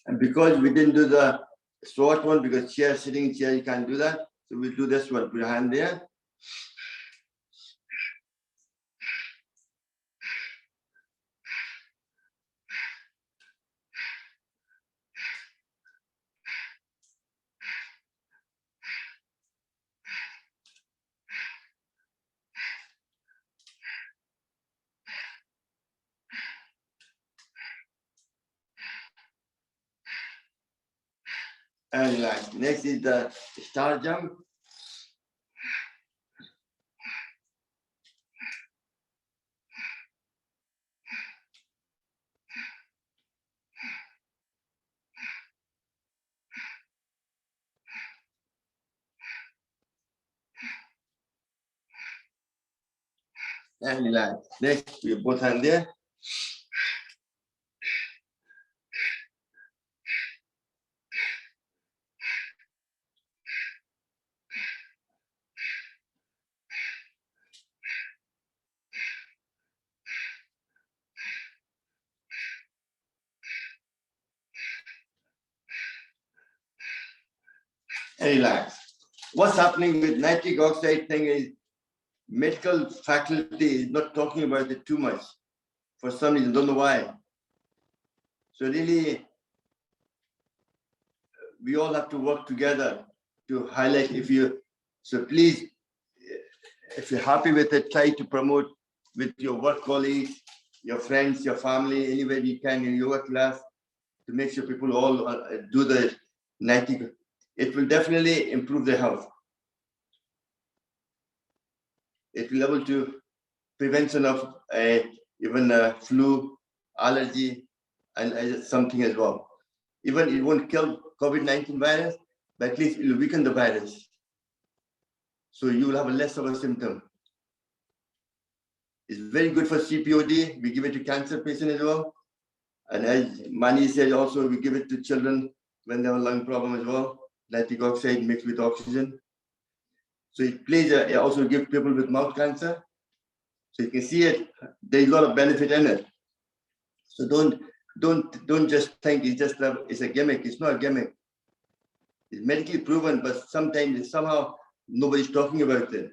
And because we didn't do the short one, because chair, sitting chair, you can't do that. So we'll do this one. Put your hand there. And relax. Next is the star jump. And relax. Next, we both hand there. And relax. What's happening with nitric oxide thing is medical faculty is not talking about it too much. For some reason, don't know why. So really, we all have to work together to highlight. So please, if you're happy with it, try to promote with your work colleagues, your friends, your family, anywhere you can in yoga class. to make sure people all do the 90. It will definitely improve their health. It will be able to prevention of even flu, allergy, and something as well. Even it won't kill COVID-19 virus, but at least it will weaken the virus. So you will have less of a symptom. It's very good for CPOD. We give it to cancer patients as well. And as Mani said, also we give it to children when they have a lung problem as well. Nitric oxide mixed with oxygen. So it plays, also give people with mouth cancer. So you can see it, there's a lot of benefit in it. So don't just think it's a gimmick. It's not a gimmick. It's medically proven, but sometimes somehow nobody's talking about it.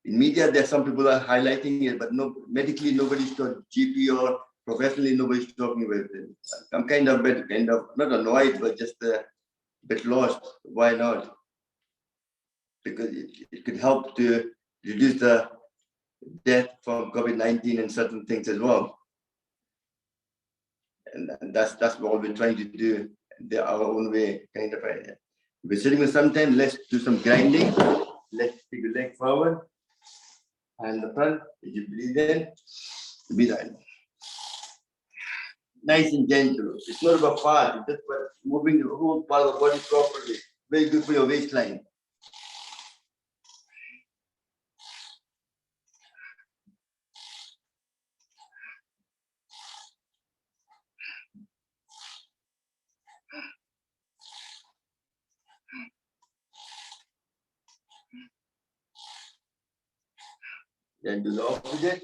In media, there some people are highlighting it, but medically nobody's talking. GP or professionally nobody's talking about it. I'm kind of not annoyed, but just a bit lost. Why not? Because it could help to reduce the death from COVID-19 and certain things as well. And that's what we're trying to do. Our own way, kind of. We're sitting with sometime. Let's do some grinding. Let's take the leg forward and the front. As you breathe in, breathe out. Nice and gentle. It's not about fast. It's just about moving the whole part of the body properly. Very good for your waistline. Then do the opposite.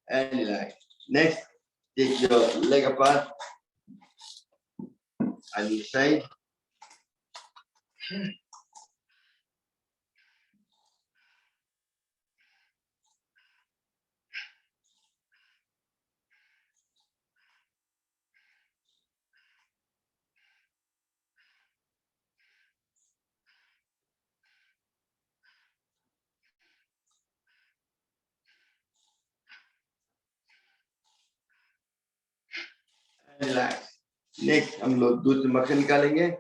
And relax. Next, take your leg apart on each side. And relax. Next, हम लोग दूध से मक्खन निकालेंगे.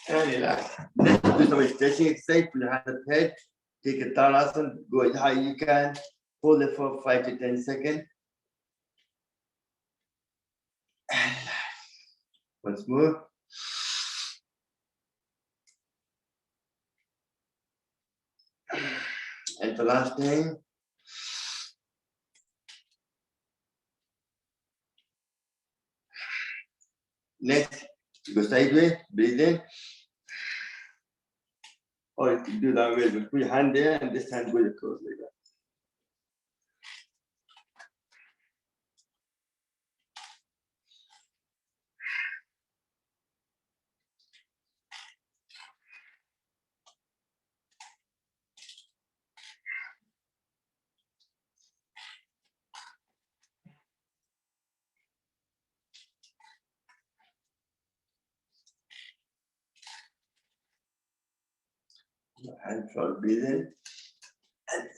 And relax. Next, do some stretching exercise. Put your hand on the head. Take a Tadasana. Go as high as you can. Hold it for 5 to 10 seconds. And relax. Once more. And for last time. Next, go sideways. Breathe in. Or you can do that way. Put your hand there and this hand goes across like that. And for breathe in. And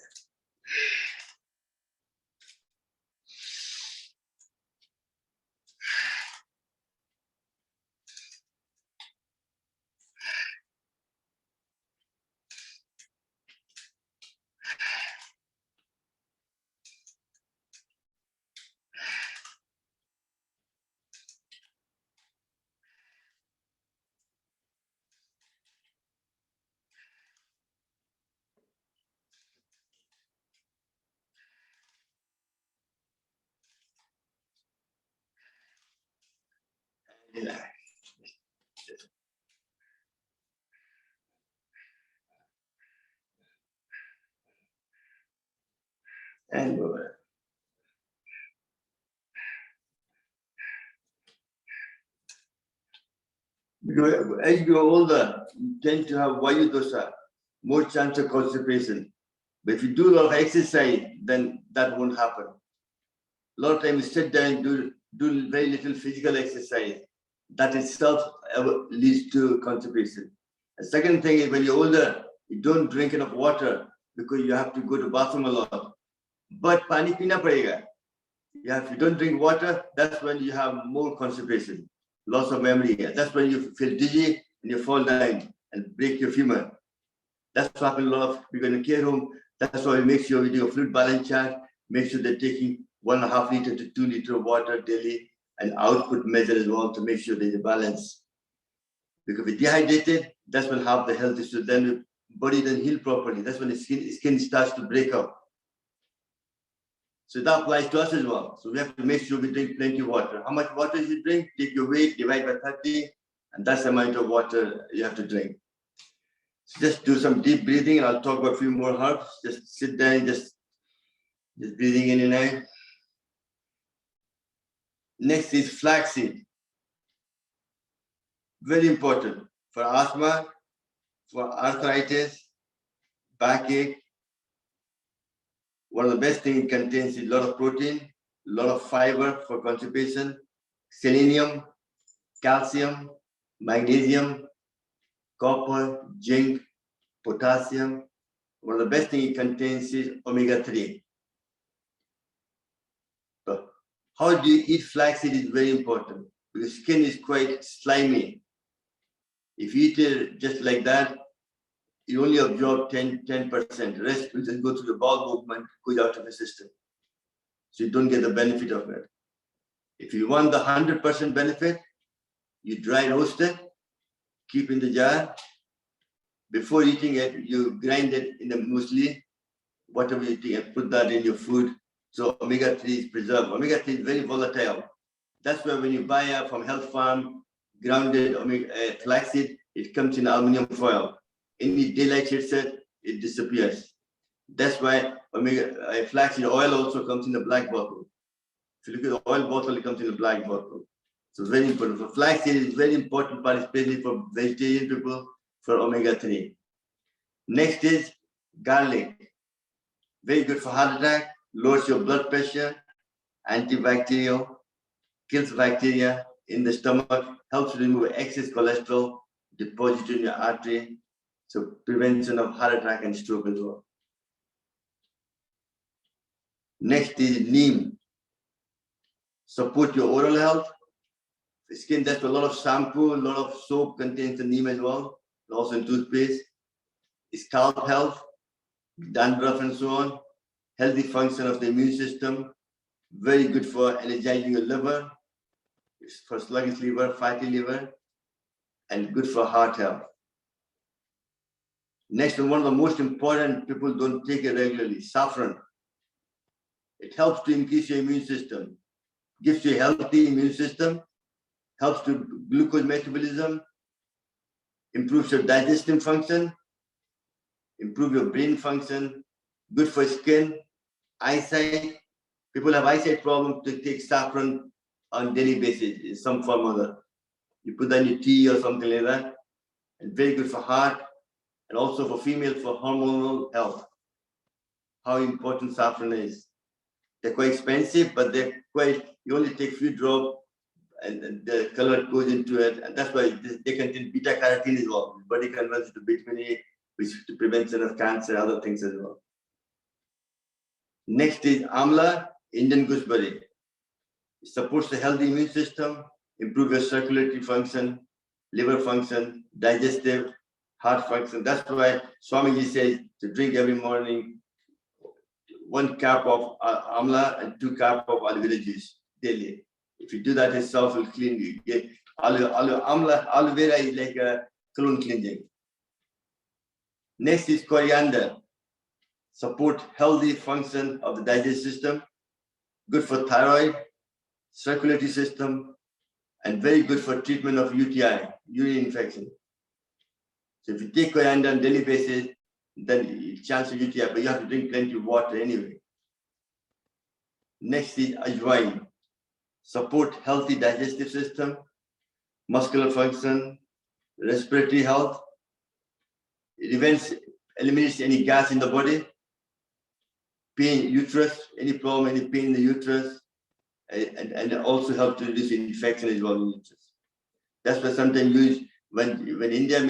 relax. And because as you grow older, you tend to have Vayu dosha, more chance of constipation. But if you do a lot of exercise, then that won't happen. A lot of times you sit down and do very little physical exercise. That itself leads to constipation. The second thing is when you're older, you don't drink enough water because you have to go to the bathroom a lot. But pani pina padega. Yeah, if you don't drink water, that's when you have more constipation, loss of memory. That's when you feel dizzy and you fall down and break your femur. That's what happens a lot of people in the care home. That's why we make sure we do a fluid balance chart, make sure they're taking 1.5 liter to 2 liter of water daily, and output measure as well to make sure there's a balance. Because if you're dehydrated, that's when half the health issues, then the body doesn't heal properly. That's when the skin starts to break up. So that applies to us as well. So we have to make sure we drink plenty of water. How much water you drink? Take your weight, divide by 30, and that's the amount of water you have to drink. So just do some deep breathing, and I'll talk about a few more herbs. Just sit down, just breathing in and out. Next is flaxseed. Very important for asthma, for arthritis, backache. One of the best things it contains is a lot of protein, a lot of fiber for constipation, selenium, calcium, magnesium, copper, zinc, potassium. One of the best things it contains is omega-3. So how do you eat flaxseed is very important because skin is quite slimy. If you eat it just like that, you only absorb 10%. The rest will just go through the bowel movement, goes out of the system. So you don't get the benefit of it. If you want the 100% benefit, you dry roast it, keep in the jar. Before eating it, you grind it in the muesli, whatever you eat, and put that in your food. So omega-3 is preserved. Omega-3 is very volatile. That's why when you buy it from Health Farm, grounded flaxseed, it comes in aluminum foil. Any daylight hits it, it disappears. That's why flaxseed oil also comes in a black bottle. If you look at the oil bottle, it comes in a black bottle. So very important. For flaxseed is very important part, especially for vegetarian people, for omega-3. Next is garlic. Very good for heart attack, lowers your blood pressure, antibacterial, kills bacteria in the stomach, helps remove excess cholesterol deposited in your artery. So prevention of heart attack and stroke as well. Next is neem. Support your oral health. The skin, that's a lot of shampoo, a lot of soap contains the neem as well, also in toothpaste. Scalp health, dandruff and so on. Healthy function of the immune system. Very good for energizing your liver, for sluggish liver, fatty liver, and good for heart health. Next, one of the most important, people don't take it regularly, saffron. It helps to increase your immune system, gives you a healthy immune system, helps to glucose metabolism, improves your digestive function, improve your brain function, good for skin, eyesight. People have eyesight problems to take saffron on daily basis in some form or other. You put that in your tea or something like that, and very good for heart, and also for female for hormonal health. How important saffron is. They're quite expensive, but they're quite, you only take a few drops and the color goes into it. And that's why they contain beta carotene as well. The body converts to vitamin A, which is the prevention of cancer, other things as well. Next is amla, Indian gooseberry. It supports the healthy immune system, improve your circulatory function, liver function, digestive, heart function. That's why Swamiji says to drink every morning 1 cup of amla and 2 cups of aloe vera juice daily. If you do that yourself, it will clean you. Get aloe vera is like a colon cleansing. Next is coriander. Support healthy function of the digestive system, good for thyroid, circulatory system, and very good for treatment of UTI, urinary infection. So if you take coriander on a daily basis, then chance of UTI, but you have to drink plenty of water anyway. Next is ajwain. Support healthy digestive system, muscular function, respiratory health. It eliminates any gas in the body, pain, uterus, any problem, any pain in the uterus, and also help to reduce infection as well in the uterus. That's why sometimes used when India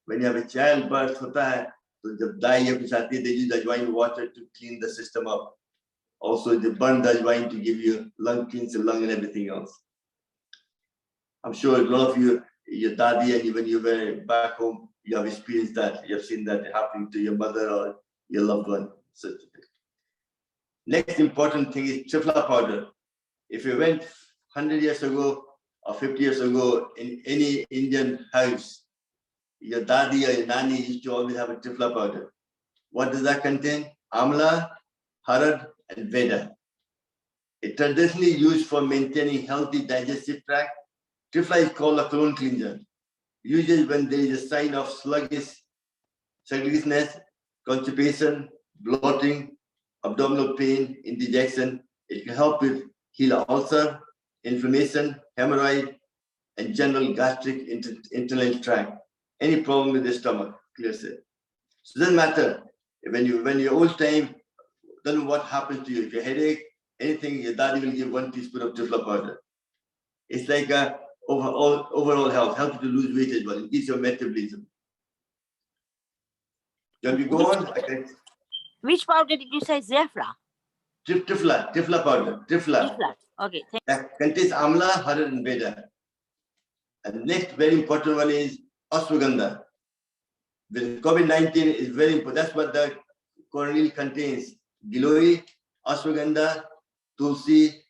when you have a childbirth, they use ajwain water to clean the system up. Also, they burn the ajwain to give you cleanse the lung and everything else. I'm sure a lot of you, your daddy, and when you were back home, you have experienced that. You have seen that happening to your mother or your loved one. Next important thing is Triphala powder. If you went 100 years ago or 50 years ago in any Indian house, your daddy or your nanny used to always have a Triphala powder. What does that contain? Amla, harad, and veda. It's traditionally used for maintaining healthy digestive tract. Triphala is called a colon cleanser. Usually when there is a sign of sluggishness, constipation, bloating, abdominal pain, indigestion, it can help with heal ulcer, inflammation, hemorrhoid, and general gastric internal tract. Any problem with the stomach, clears it. So it doesn't matter when you're old time, don't know what happens to you. If you headache, anything, your daddy will give 1 teaspoon of Triphala powder. It's like a overall health, help you to lose weight as well, increase your metabolism. Can we go on? Which powder did you say? Zefra? Triphala powder. Triphala. Okay. That contains amla, harad, and veda. And next very important one is ashwagandha. With COVID-19 is very important. That's what the cornmeal contains. Giloi, ashwagandha, tulsi,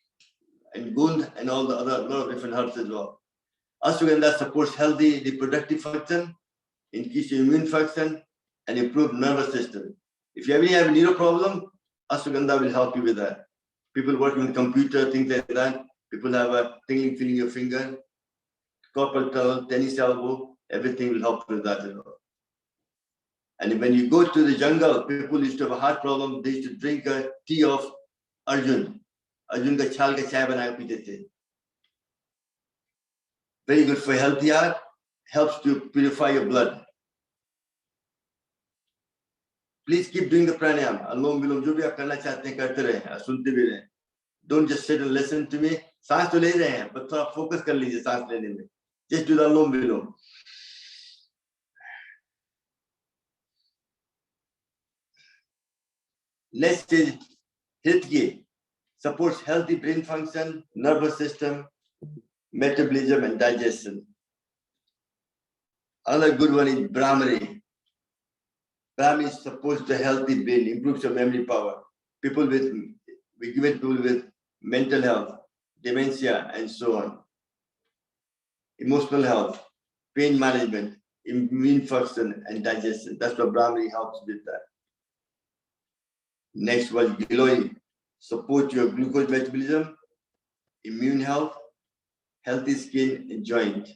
and gund, and all the other lot of different herbs as well. Ashwagandha supports healthy reproductive function, increase your immune function, and improve nervous system. If you have a neuro problem, ashwagandha will help you with that. People working with computer, things like that. People have a tingling feeling your finger, carpal tunnel, tennis elbow, everything will help with that as well. And when you go to the jungle, people used to have a heart problem, they used to drink a tea of Arjun. Arjun ka chhal ka chai bana ke peete the. Very good for healthy heart, helps to purify your blood. Please keep doing the pranayam. Alom bilom jo bhi aap karna chahte hain karte rahe, sunte bhi rahe. Don't just sit and listen to me. Saans to le rahe hain, but thoda focus kar lijiye saans lene mein. Just do the alom bilom. Next is Hitki. Supports healthy brain function, nervous system, metabolism, and digestion. Another good one is Brahmari. Brahmari supports the healthy brain, improves your memory power. We give it people with mental health, dementia, and so on. Emotional health, pain management, immune function, and digestion. That's what Brahmari helps with that. Next was Giloi. Support your glucose metabolism, immune health, healthy skin, and joint.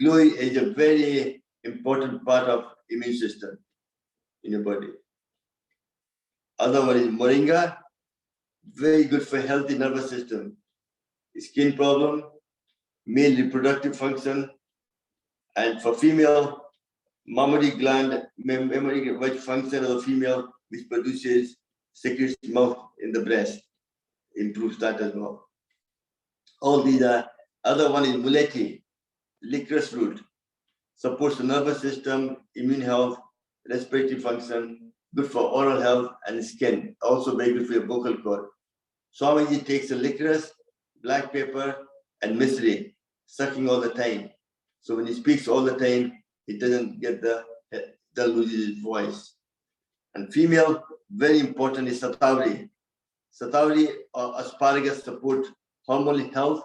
Giloi is a very important part of immune system in your body. Other one is Moringa, very good for healthy nervous system, skin problem, male reproductive function, and for female, mammary gland, which function of the female, which produces secretes milk in the breast, improves that as well. All these are, other one is muleti, licorice root, supports the nervous system, immune health, respiratory function, good for oral health and skin, also very good for your vocal cord. Swamiji takes the licorice, black pepper, and misri, sucking all the time. So when he speaks all the time, he doesn't loses his voice. And female, very important is Satavari. Satavari or asparagus support hormonal health,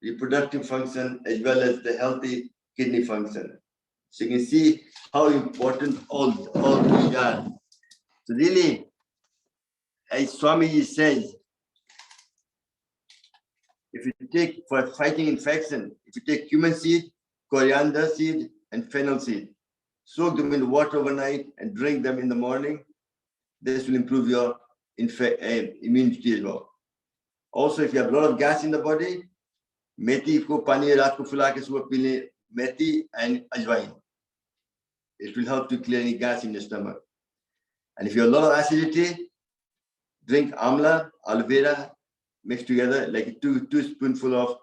reproductive function, as well as the healthy kidney function. So you can see how important all these are. So really, as Swamiji says, if you take for fighting infection, if you take cumin seed, coriander seed, and fennel seed, soak them in water overnight and drink them in the morning, this will improve your immunity as well. Also, if you have a lot of gas in the body, methi ko pani raat ko fula ke subah pee le, methi and ajwain. It will help to clear any gas in your stomach. And if you have a lot of acidity, drink amla, aloe vera, mixed together, like two spoonful of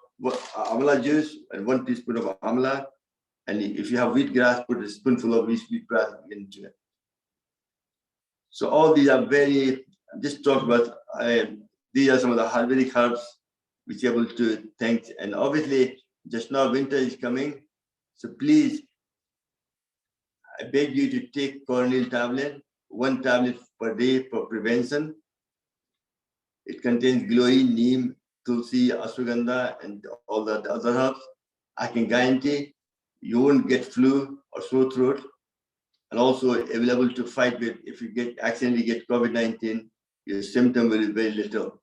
amla juice and 1 teaspoon of amla. And if you have wheatgrass, put a spoonful of wheatgrass into it. So all these are very, just talk about, these are some of the Ayurvedic herbs which you're able to thank. And obviously, just now winter is coming. So please, I beg you to take corneal tablet, 1 tablet per day for prevention. It contains glory, neem, tulsi, ashwagandha, and all the other herbs. I can guarantee you won't get flu or sore throat, and also available to fight with. If you accidentally get COVID-19, your symptom will be very little.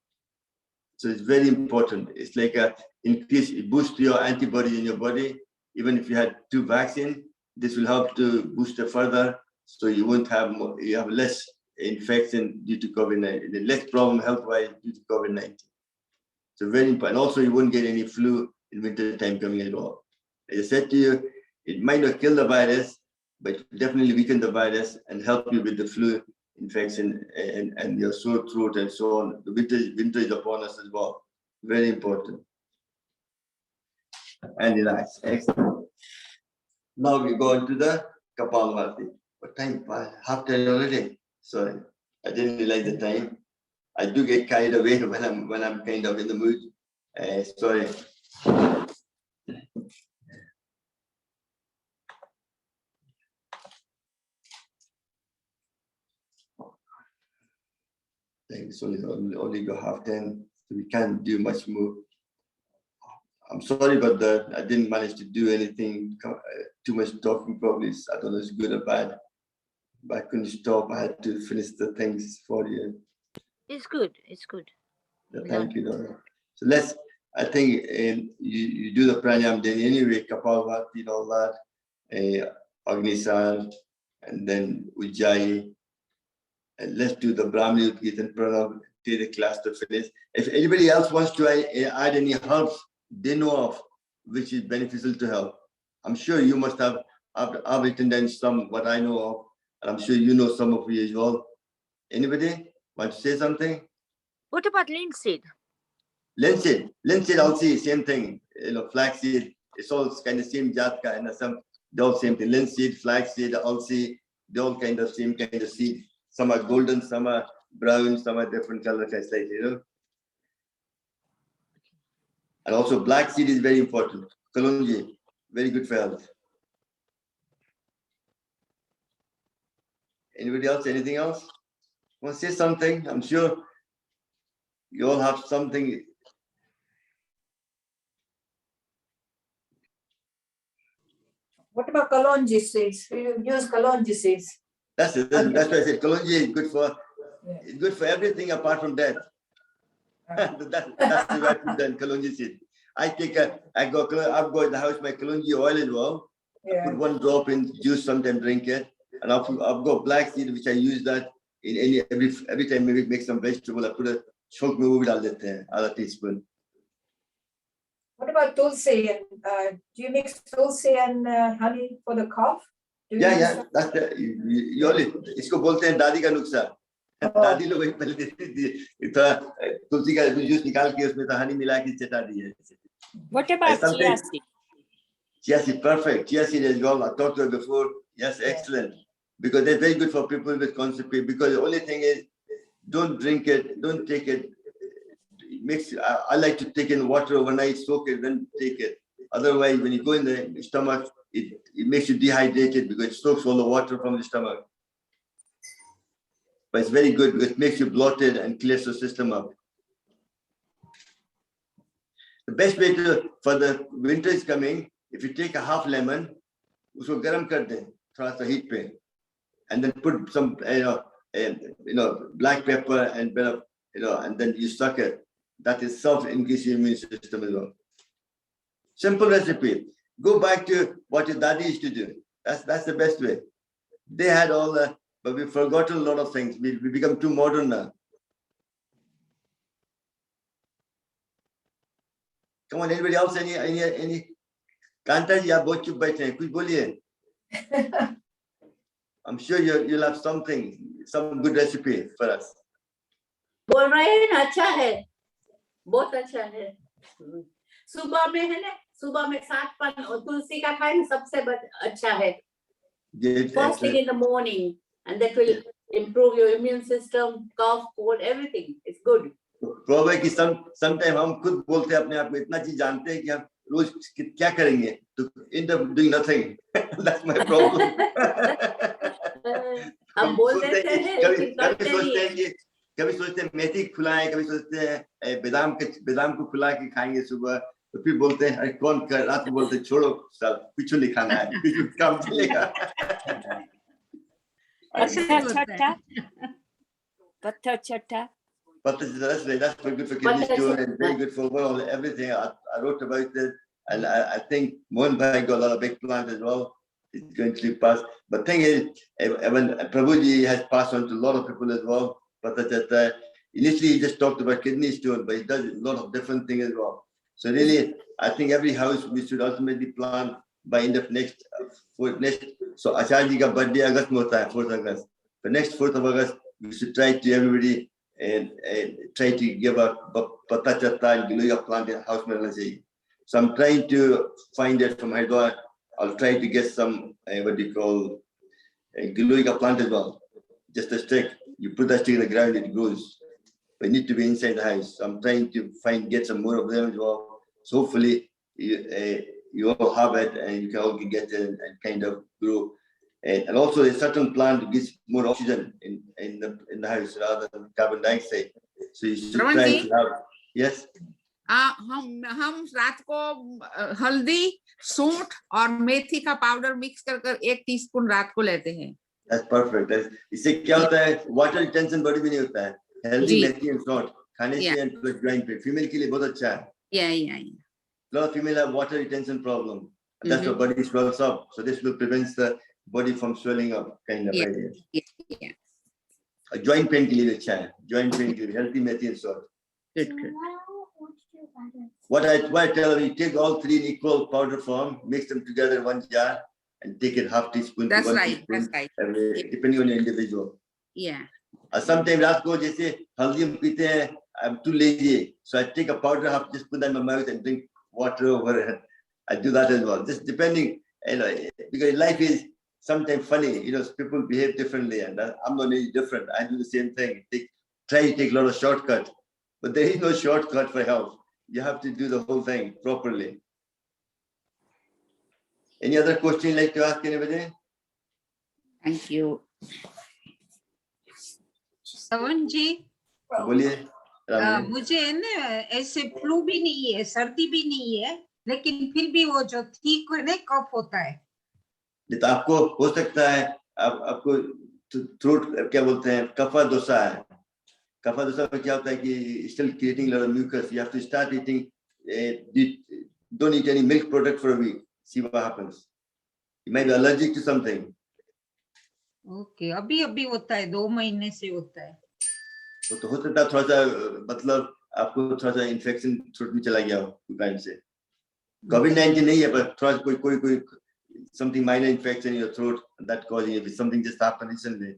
So it's very important. It's like a increase, it boosts your antibodies in your body. Even if you had 2 vaccines, this will help to boost it further. So you won't have more, you have less infection due to COVID-19, less problem health-wise due to COVID-19. So very important. Also, you won't get any flu in winter time coming at all. As I said to you, it might not kill the virus, but definitely weaken the virus and help you with the flu infection and your sore throat and so on. The winter is upon us as well. Very important. And relax. Excellent. Now we go into the Kapalbhati. What time? 10:30 already. Sorry, I didn't realize the time. I do get carried away when I'm kind of in the mood. Sorry. It's only go 10:30, so we can't do much more. I'm sorry about that. I didn't manage to do anything, too much talking probably. I don't know if it's good or bad, but I couldn't stop. I had to finish the things for you. It's good. It's good. Thank you, Donna. So I think you do the pranayam then anyway, Kapalbhati and all that, Agnisar, and then Ujjayi. And let's do the Brahmani Udgit and Pranav, take the class to finish. If anybody else wants to add any herbs they know of which is beneficial to health, I'm sure you must have. I've written down some what I know of, and I'm sure you know some of you as well. Anybody want to say something? What about linseed? Linseed, also same thing. Flaxseed, it's all kind of same jatka and they're all same thing. Linseed, flaxseed, also, they're all kind of same kind of seed. Some are golden, some are brown, some are different color, like. And also black seed is very important. Kalonji, very good for health. Anybody else? Anything else? Want to say something? I'm sure you all have something. What about kalonji seeds? You use kalonji seeds. That's why I said kalonji is good for it's good for everything apart from death. That's the way I put that kalonji seed. I've got in the house my kalonji oil as well. Yeah. I put 1 drop in juice, sometimes drink it. And I've got black seed, which I use that in every time maybe make some vegetable. I put a choke me with a teaspoon. What about tulsi? And do you mix tulsi and honey for the cough? Yeah. That's you only. इसको बोलते हैं दादी का नुस्खा. दादी लोग वही पहले देती थी. तुलसी का जूस निकाल के उसमें तो हनी मिला के चटा दी है. What about chia seed? Chia seed, perfect. Chia seed as well. I talked to her before. Yes, excellent. Because they're very good for people with constipation. Because the only thing is, don't drink it, don't take it. I like to take in water overnight, soak it, then take it. Otherwise, when you go in the stomach, it makes you dehydrated because it soaks all the water from the stomach. But it's very good because it makes you bloated and clears the system up. The best way for the winter is coming, if you take a half lemon, usko garam kar de, thoda sa heat pe, and then put some black pepper and bit of, and then you suck it. That is self-increasing immune system as well. Simple recipe. Go back to what your daddy used to do. That's the best way. They had all the, but we've forgotten a lot of things. We become too modern now. Come on, anybody else? Any? Kanta ji, आप बहुत चुप बैठे हैं, कुछ बोलिए. I'm sure you'll have something, some good recipe for us. बोल रहे हैं ना, अच्छा है, बहुत अच्छा है. सुबह में है ना, सुबह में सातपन और तुलसी का खाए ना, सबसे अच्छा है. First thing in the morning, and that will improve your immune system, cough, cold, everything. It's good. Problem है कि sometime हम खुद बोलते हैं अपने आप को, इतना चीज जानते हैं कि हम रोज क्या करेंगे, तो end up doing nothing. That's my problem. हम बोल देते हैं, लेकिन करते नहीं. कभी सोचते हैं मेथी खुलाएं, कभी सोचते हैं बादाम को खुला के खाएंगे सुबह, तो फिर बोलते हैं अरे कौन कर, रात को बोलते हैं छोड़ो साल कुछ नहीं खाना है, कुछ काम चलेगा. पत्थर चट्टा. That's very good for kidney stone and very good for everything. I wrote about it, and I think Mohan Bhai got a lot of big plants as well. It's going to pass. But thing is, when Prabhuji has passed on to a lot of people as well. Initially, he just talked about kidney stone, but he does a lot of different things as well. So really, I think every house we should ultimately plant by end of next. So Acharya ji ka birthday August mein hota hai, 4th August. The next 4th of August, we should try to everybody and try to give a pata chatta and giloy plant in house mein lana chahiye. So I'm trying to find it from Hyderabad. I'll try to get some what do you call a giloy plant as well. Just a stick. You put that stick in the ground, it grows. But it needs to be inside the house. So I'm trying to get some more of them as well. So hopefully you all have it and you can all get it and kind of grow. And also a certain plant gives more oxygen in the house rather than carbon dioxide. So you should try to have. Yes. हम रात को हल्दी, सूंठ और मेथी का powder mix कर 1 teaspoon रात को लेते हैं. That's perfect. इससे क्या होता है, वाटर रिटेंशन बॉडी में नहीं होता है. हेल्दी मेथी एंड सॉल्ट खाने से एंड प्लस जॉइंट पे फीमेल के लिए बहुत अच्छा है. Yeah. A lot of female have water retention problem. That's why body swells up. So this will prevent the body from swelling up kind of idea. Yeah. Joint pain के लिए अच्छा है. Joint pain के लिए healthy methi and salt. Good. What I tell you, take all 3 in equal powder form, mix them together in one jar, and take it half teaspoon. That's to 1 right. teaspoon, That's right. depending on your individual. Yeah. Sometimes रात को जैसे हल्दी हम पीते हैं, I'm too lazy, so I take a powder, half just put that in my mouth and drink water over it. I do that as well. Just depending, because life is sometimes funny. People behave differently, and I'm not any different. I do the same thing. Try to take a lot of shortcuts, but there is no shortcut for health. You have to do the whole thing properly. Any other question you'd like to ask anybody? Thank you. श्रवण जी, बोलिए. मुझे ना ऐसे flu भी नहीं है, सर्दी भी नहीं है, लेकिन फिर भी वो जो ठीक नहीं कफ होता है. तो आपको हो सकता है आपको थ्रोट क्या बोलते हैं, कफा दोषा है. कफा दोषा में क्या होता है कि still creating a lot of mucus. You have to start eating. Don't eat any milk product for a week. See what happens. You might be allergic to something. Okay, अभी होता है, 2 महीने से होता है. तो हो सकता है थोड़ा सा, मतलब आपको थोड़ा सा इन्फेक्शन थ्रोट में चला गया हो टाइम से. COVID-19 नहीं है, पर थोड़ा कोई something minor infection in your throat that causing it. Something just happened recently.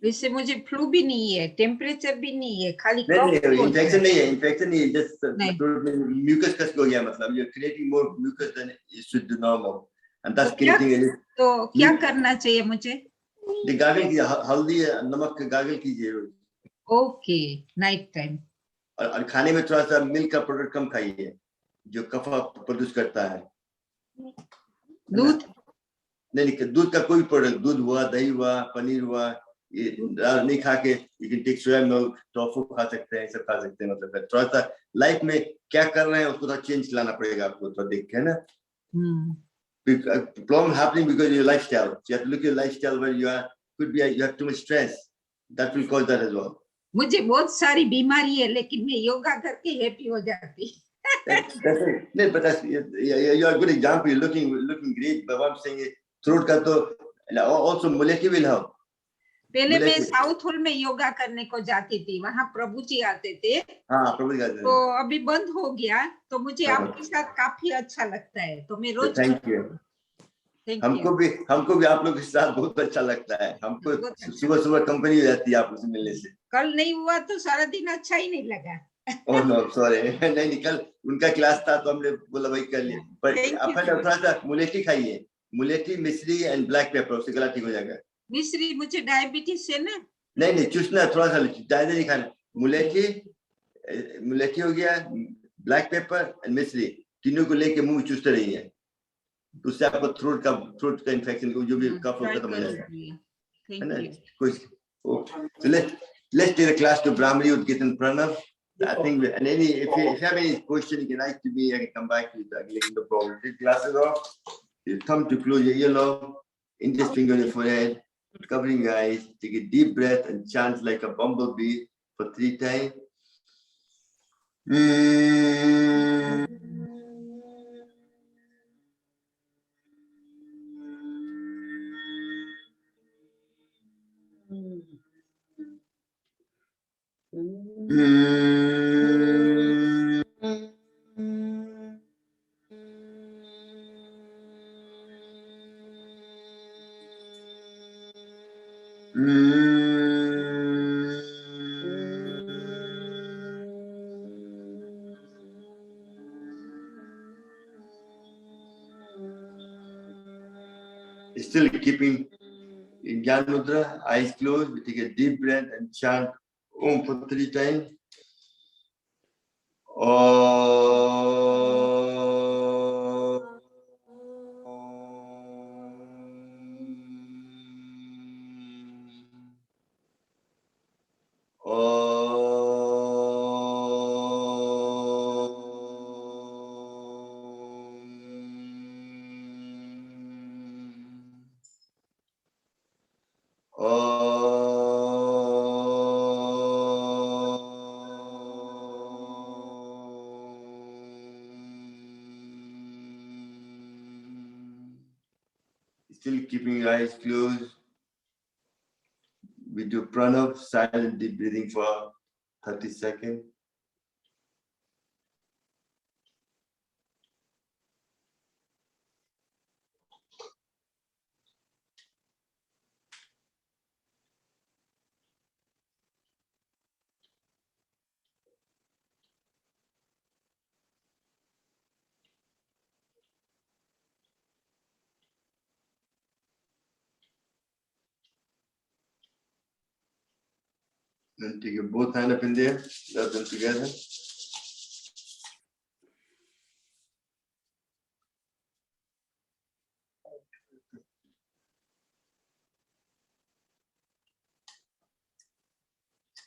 वैसे मुझे फ्लू भी नहीं है, टेम्परेचर भी नहीं है, खाली नहीं, इन्फेक्शन नहीं है, just throat में mucus कस हो गया, मतलब you're creating more mucus than it should do normal, and that's creating. तो क्या करना चाहिए मुझे? गागल कीजिए, हल्दी नमक के गागल कीजिए रोज. Okay, night time. और खाने में थोड़ा सा मिल्क का प्रोडक्ट कम खाइए, जो कफा प्रोड्यूस करता है. दूध नहीं, दूध का कोई प्रोडक्ट, दूध हुआ, दही हुआ, पनीर हुआ, ये नहीं खा के you can take soya milk, tofu खा सकते हैं, सब खा सकते हैं. मतलब थोड़ा सा लाइफ में क्या कर रहे हैं उसको थोड़ा चेंज लाना पड़ेगा आपको, थोड़ा देख के ना. Problem happening because of your lifestyle. So you have to look at your lifestyle where you are. Could be you have too much stress. That will cause that as well. मुझे बहुत सारी बीमारी है, लेकिन मैं योगा करके हैप्पी हो जाती. That's it. No, but you are a good example. You're looking great. But what I'm saying is, throat ka to also muleti will help. पहले मैं मुलेठी। साउथ हॉल में योगा करने को जाती थी, वहां प्रभु जी आते थे, हाँ प्रभु जी तो अभी बंद हो गया, तो मुझे हाँ। आपके साथ काफी अच्छा लगता है, तो मैं रोज थैंक यू। थैंक हमको भी आप लोग के साथ बहुत अच्छा लगता है। हमको बहुत अच्छा। सुबह सुबह कंपनी हो जाती है आप लोग से मिलने से। कल नहीं हुआ तो सारा दिन अच्छा ही नहीं लगा। ओह नो सॉरी नहीं कल उनका क्लास था तो हमने बोला भाई कर लिया, पर Thank you, अपन sir. थोड़ा सा मुलेठी खाइए, मुलेठी मिश्री एंड ब्लैक पेपर, उससे गला ठीक हो जाएगा। मिश्री, मुझे डायबिटीज है ना। नहीं चूसना थोड़ा सा, ज्यादा नहीं खाना। मुलेठी हो गया, ब्लैक पेपर एंड मिश्री, तीनों को लेके मुंह में चूसते रहिए, तो उससे आपको थ्रोट का इन्फेक्शन जो भी कफ हो खत्म हो जाएगा, है ना। कुछ so let's take the class to Brahmari with Kirtan Pranav. I think and if you have any question you can write to me, I can come back to you. I can let you know problem. Take glasses off, you come to close your earlobe, index finger on your forehead, covering your eyes, take a deep breath and chant like a bumblebee for 3 times. Still keeping in Jnana Mudra, eyes closed, we take a deep breath and chant Om for 3 times. Still keeping your eyes closed. We do pranav, silent deep breathing for 30 seconds. Then take your both hands up in there, rub them together.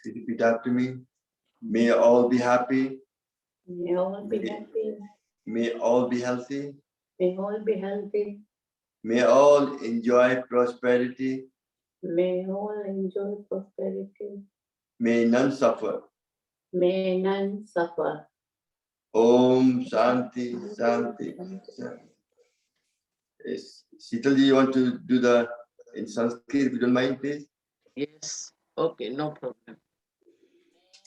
Repeat after me. May all be happy. May all be happy. May all be healthy. May all be healthy. May all enjoy prosperity. May all enjoy prosperity. May none suffer. May none suffer. Om Shanti Shanti. Yes. Sheetalji, you want to do the in Sanskrit, if you don't mind, please? Yes. Okay, no problem.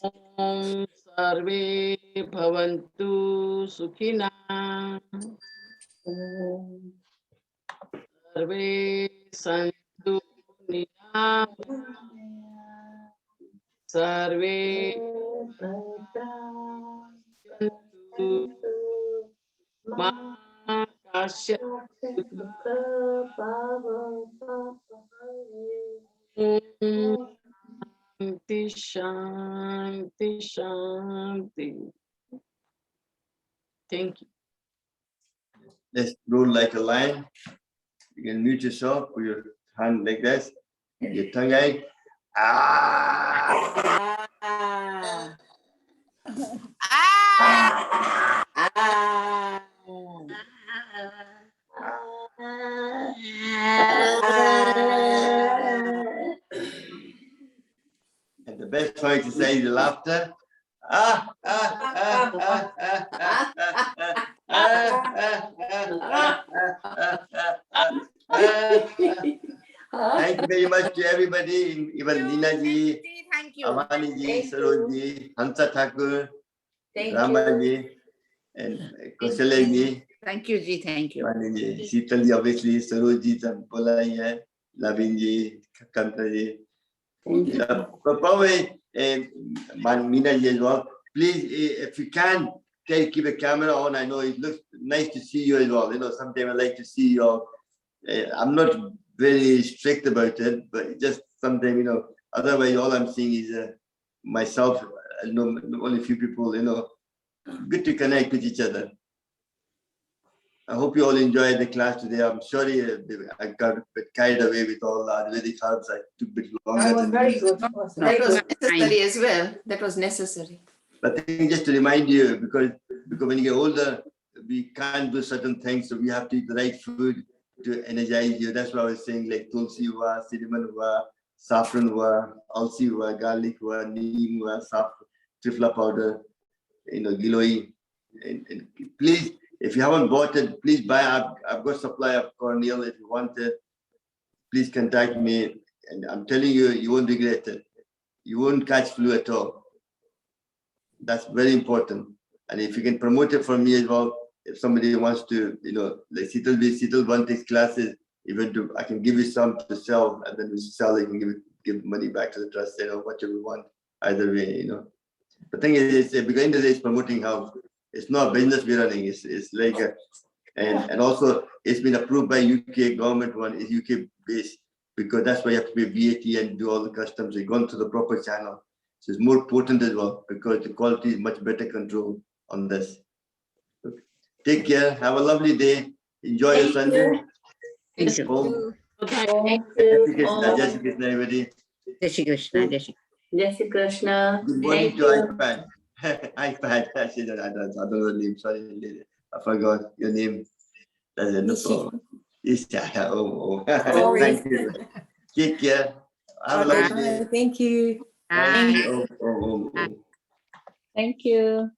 Om Sarve Bhavantu Sukhina. Om Sarve Santu Nirama. Sarve Bhavantu Ma Kasya Shanti Shanti Shanti. Thank you. Let's roll like a lion. You can mute yourself, put your hand like this, your tongue out. And the best way to say the laughter. Thank you very much to everybody, even Nina ji, Thank you. Amani ji, Thank you. Saroj ji, Hansa Thakur, Thank Rama you. ji, and Kausalya ji, Thank you, Ji. Thank you. Mani ji, Sheetal ji, obviously, Saroj ji, सब बोला ही है, Lavin ji, Kanta ji. Thank you. But probably, Meena ji as well, please, if you can keep a camera on. I know it looks nice to see you as well. You know, sometimes I like to see you. I'm not very strict about it, but just sometimes, you know, otherwise all I'm seeing is myself. I know only a few people, you know, good to connect with each other. I hope you all enjoyed the class today. I'm sorry I got a bit carried away with all the Ayurvedic herbs. I took a bit longer. That was than very usual. good. It was No, very it was good. Necessary as well. That was necessary. But I think just to remind you, because when you get older, we can't do certain things, so we have to eat the right food to energize you. That's why I was saying, like tulsi hua, cinnamon hua, saffron hua, alsi hua, garlic hua, neem hua, saffron, triphala powder, you know, giloi. And please, if you haven't bought it, please buy. I've got supply of cornmeal. If you want it, please contact me. And I'm telling you, you won't regret it. You won't catch flu at all. That's very important. And if you can promote it for me as well, if somebody wants to, you know, like Sital one takes classes, even to, I can give you some to sell, and then we sell it, you can give money back to the trust, you know, whatever you want, either way, you know. The thing is, beginning the day is promoting health. It's not a business we're running, it's like a, and also it's been approved by UK government, one is UK based, because that's why you have to pay VAT and do all the customs. You've gone through the proper channel. So it's more potent as well, because the quality is much better control on this. Okay. Take care. Have a lovely day. Enjoy your Sunday. Thank you. Home. Thank Jai you. Shri Krishna. Jai Shri Krishna, everybody. Jai Shri Krishna. Jai Shri Jai Shri Krishna. Good morning Thank to you. iPad. iPad. I don't know the name. Sorry, I forgot your name. That's no problem. Isha. Oh. Thank you. Take care. Have a lovely day. Thank you. Bye. Oh. Thank you.